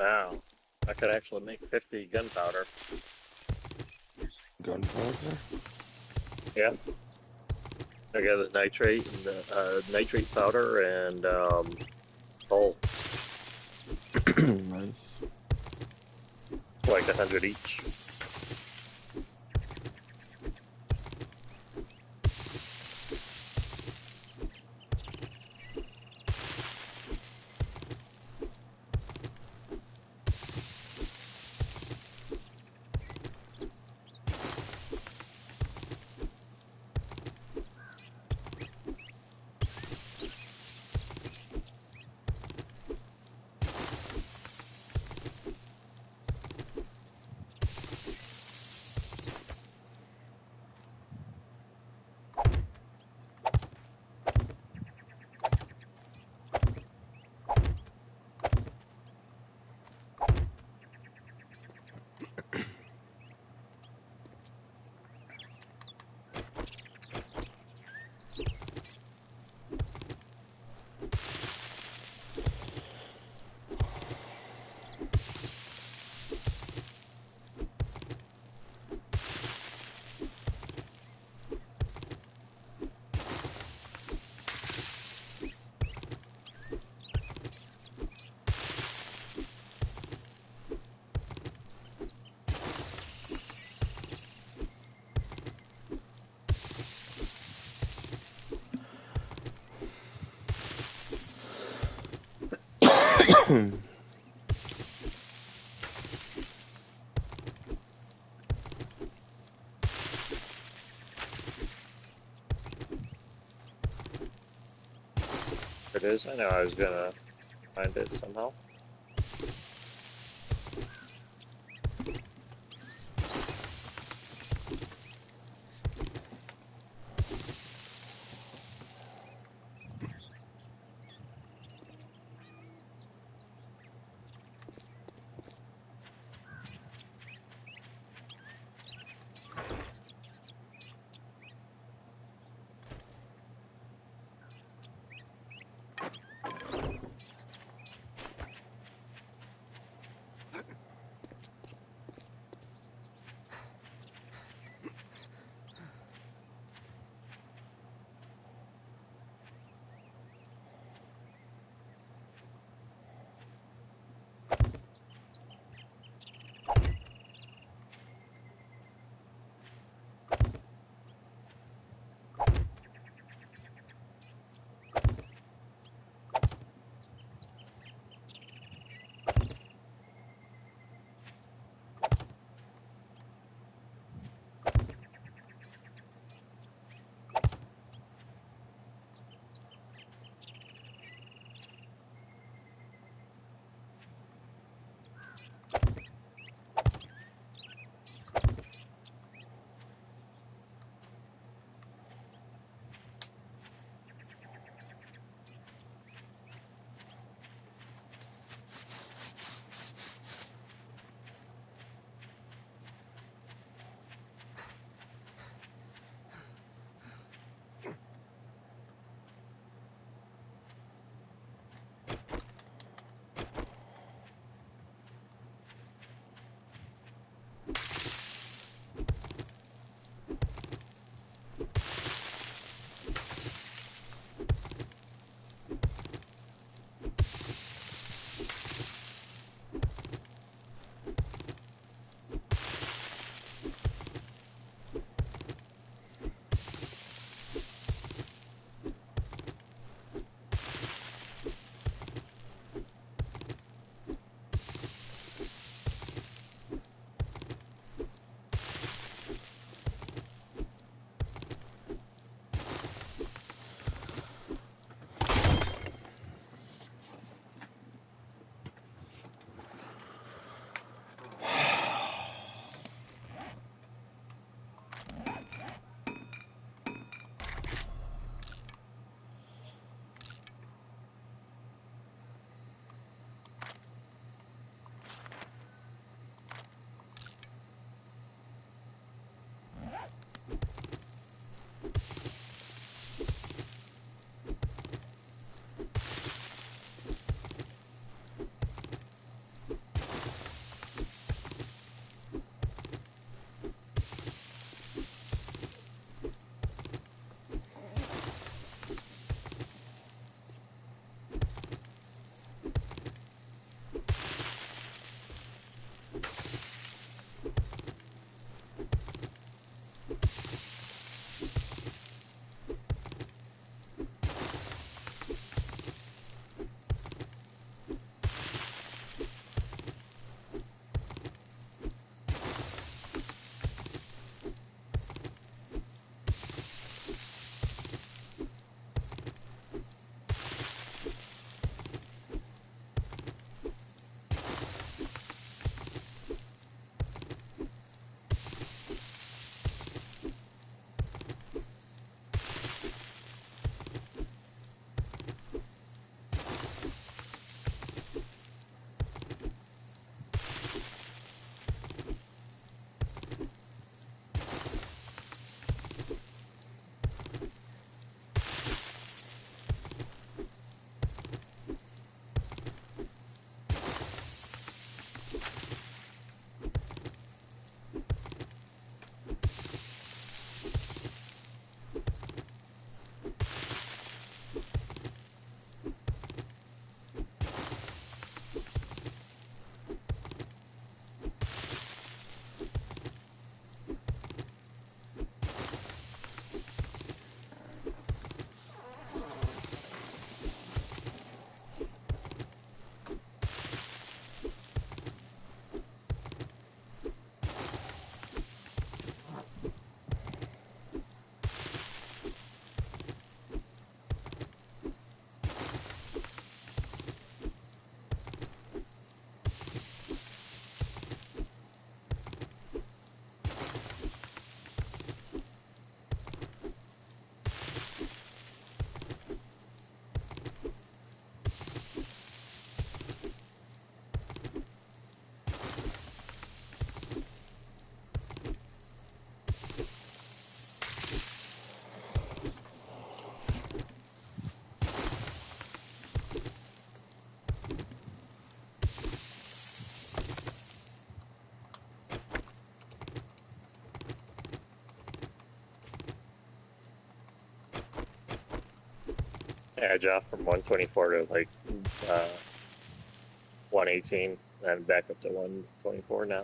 Wow. I could actually make 50 gunpowder. Gunpowder? Yeah. I got the nitrate and the nitrate powder and coal, Nice. like 100 each. It is. I know I was gonna find it somehow. edge off from 124 to like 118, and back up to 124 now.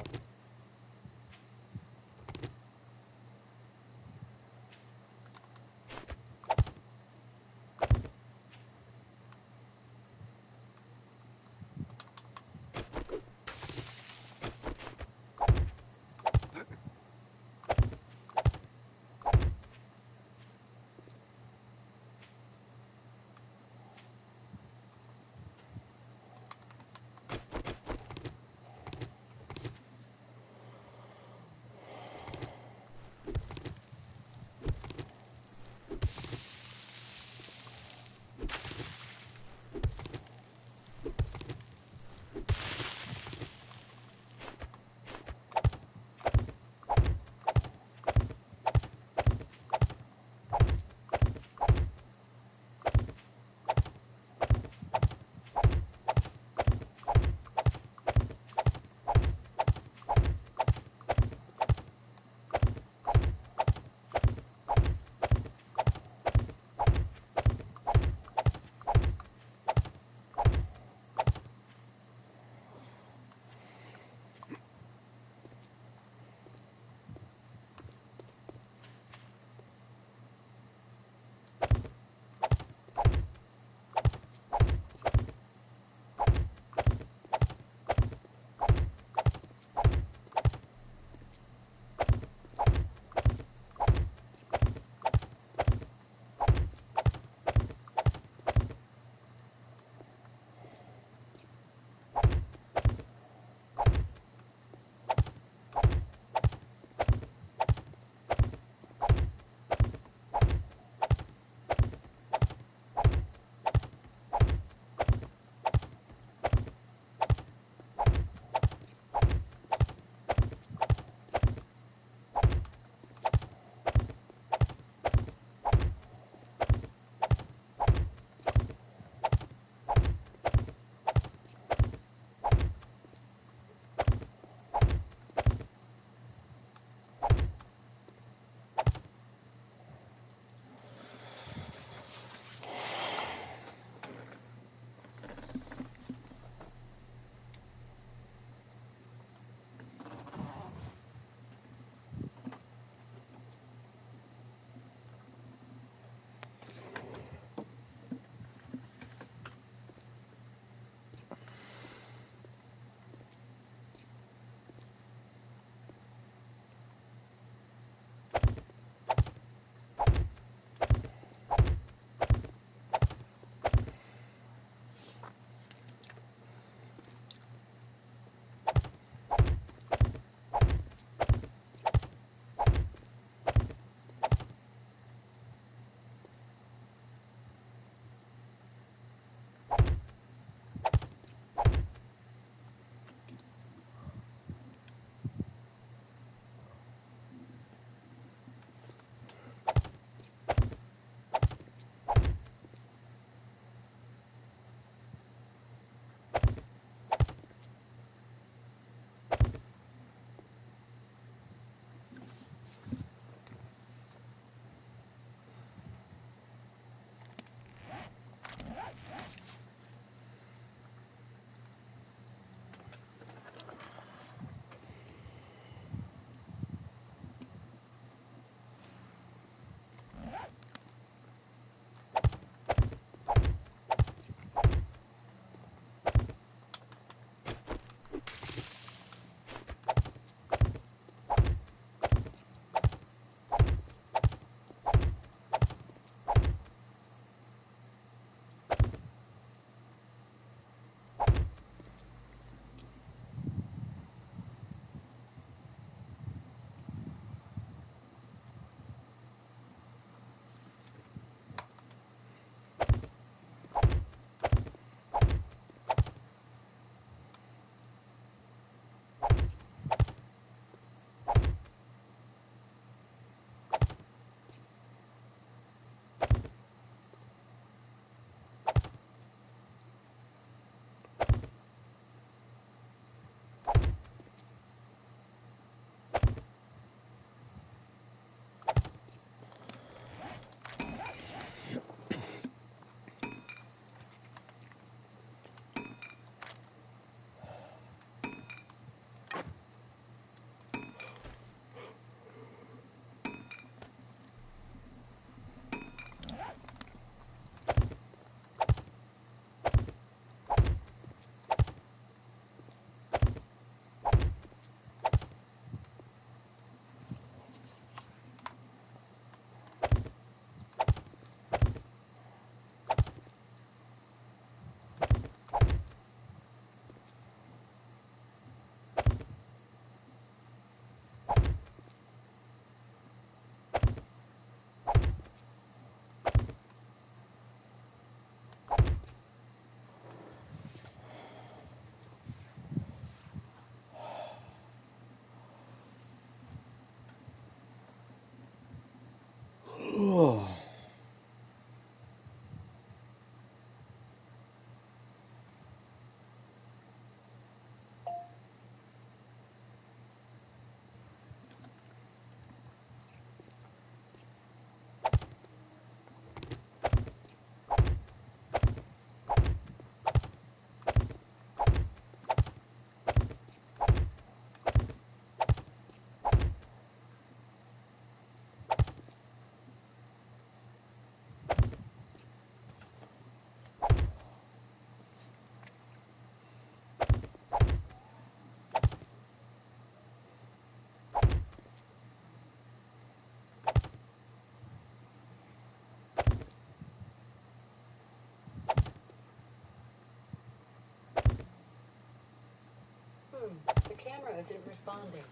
camera isn't responding.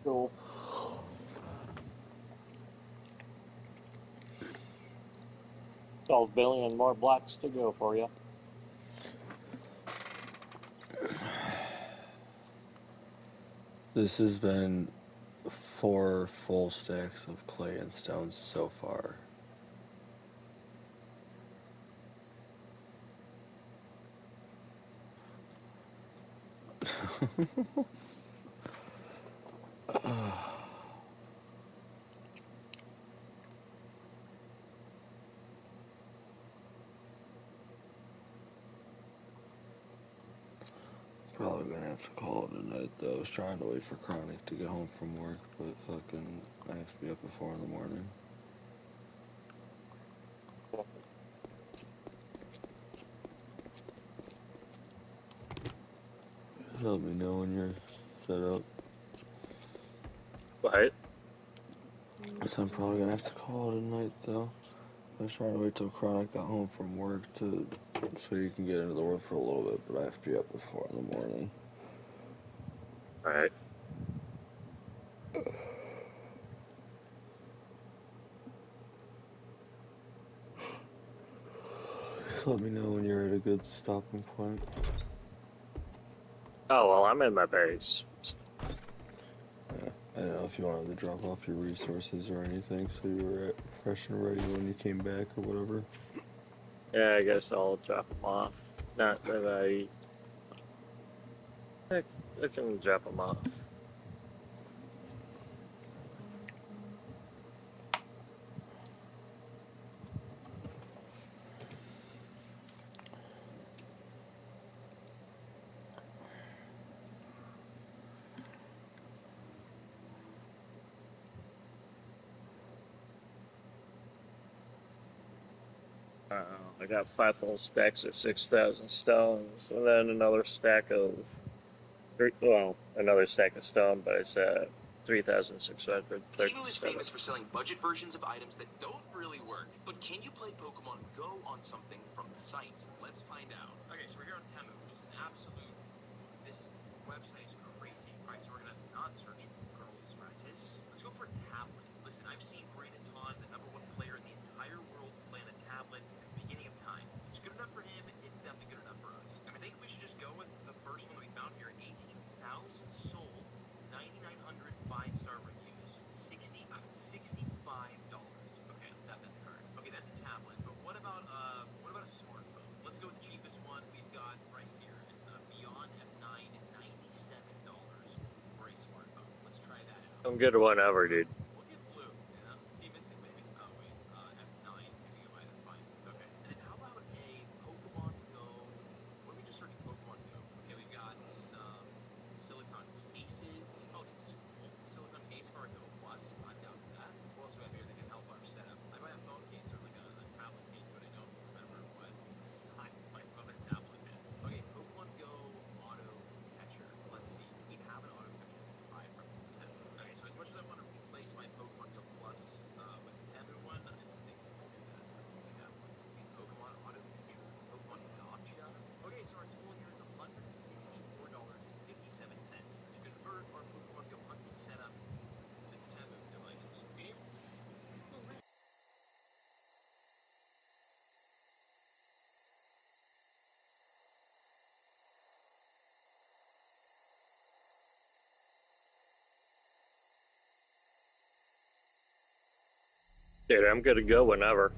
Cool. 12 billion more blocks to go for you. This has been 4 full stacks of clay and stones so far. Probably gonna have to call it a night though. I was trying to wait for Chronic to get home from work, but fucking I have to be up at 4 in the morning. Let me know when you're set up. What? So I'm probably gonna have to call it a night though. I was trying to wait till Chronic got home from work so you can get into the work for a little bit, but I have to be up at 4 in the morning. Alright. Just let me know when you're at a good stopping point. Oh, well, I'm in my base. Yeah, I don't know if you wanted to drop off your resources or anything, so you were fresh and ready when you came back or whatever. Yeah, I guess I'll drop them off. Not that I can drop them off. I got 5 full stacks of 6,000 stones, and then another stack of, well, another stack of stone, but it's 3,637. Temu is famous for selling budget versions of items that don't really work. But can you play Pokemon Go on something from the site? Let's find out. Okay, so we're here on Temu, which is an absolute... This website is crazy. Alright, so we're gonna not search girls' dresses. Let's go for a tablet. Listen, I've seen Brandon Todd, the #1 player in the entire world, play on a tablet since the beginning of time. It's good enough for him, it's definitely good enough for us. And I think we should just go with the first one that we found here, 18,000 sold, 9,900 5-star reviews, $65. Okay, let's have that card. Okay, that's a tablet. But what about a smartphone? Let's go with the cheapest one we've got right here. Beyond F9, $97 for a smartphone. Let's try that out. Don't get one ever, dude. We'll get blue. Yeah, be missing maybe. Oh wait, F9 gigabyte. That's fine. Okay. And then how about a Pokemon Go? What if we just search Pokemon Go? Okay, we've got some silicone cases. Oh, this is cool. Silicone case for our Go Plus. I'm down for that. What else do we have here that can help our setup? I might have a phone case or like a tablet case, but I don't remember what size my phone and tablet is. Okay, Pokemon Go auto catcher. Let's see. We have an auto catcher we can buy from Temu. Okay, so as much as I want to replace my Pokemon Go Plus with the Temu one, I don't think we can do that. I don't think we have one. Okay, Pokemon auto catcher. Pokemon gotcha. Okay, so our total here is $164.57 to convert our Pokemon Go hunting setup to Temu devices. Dude, I'm good to go whenever.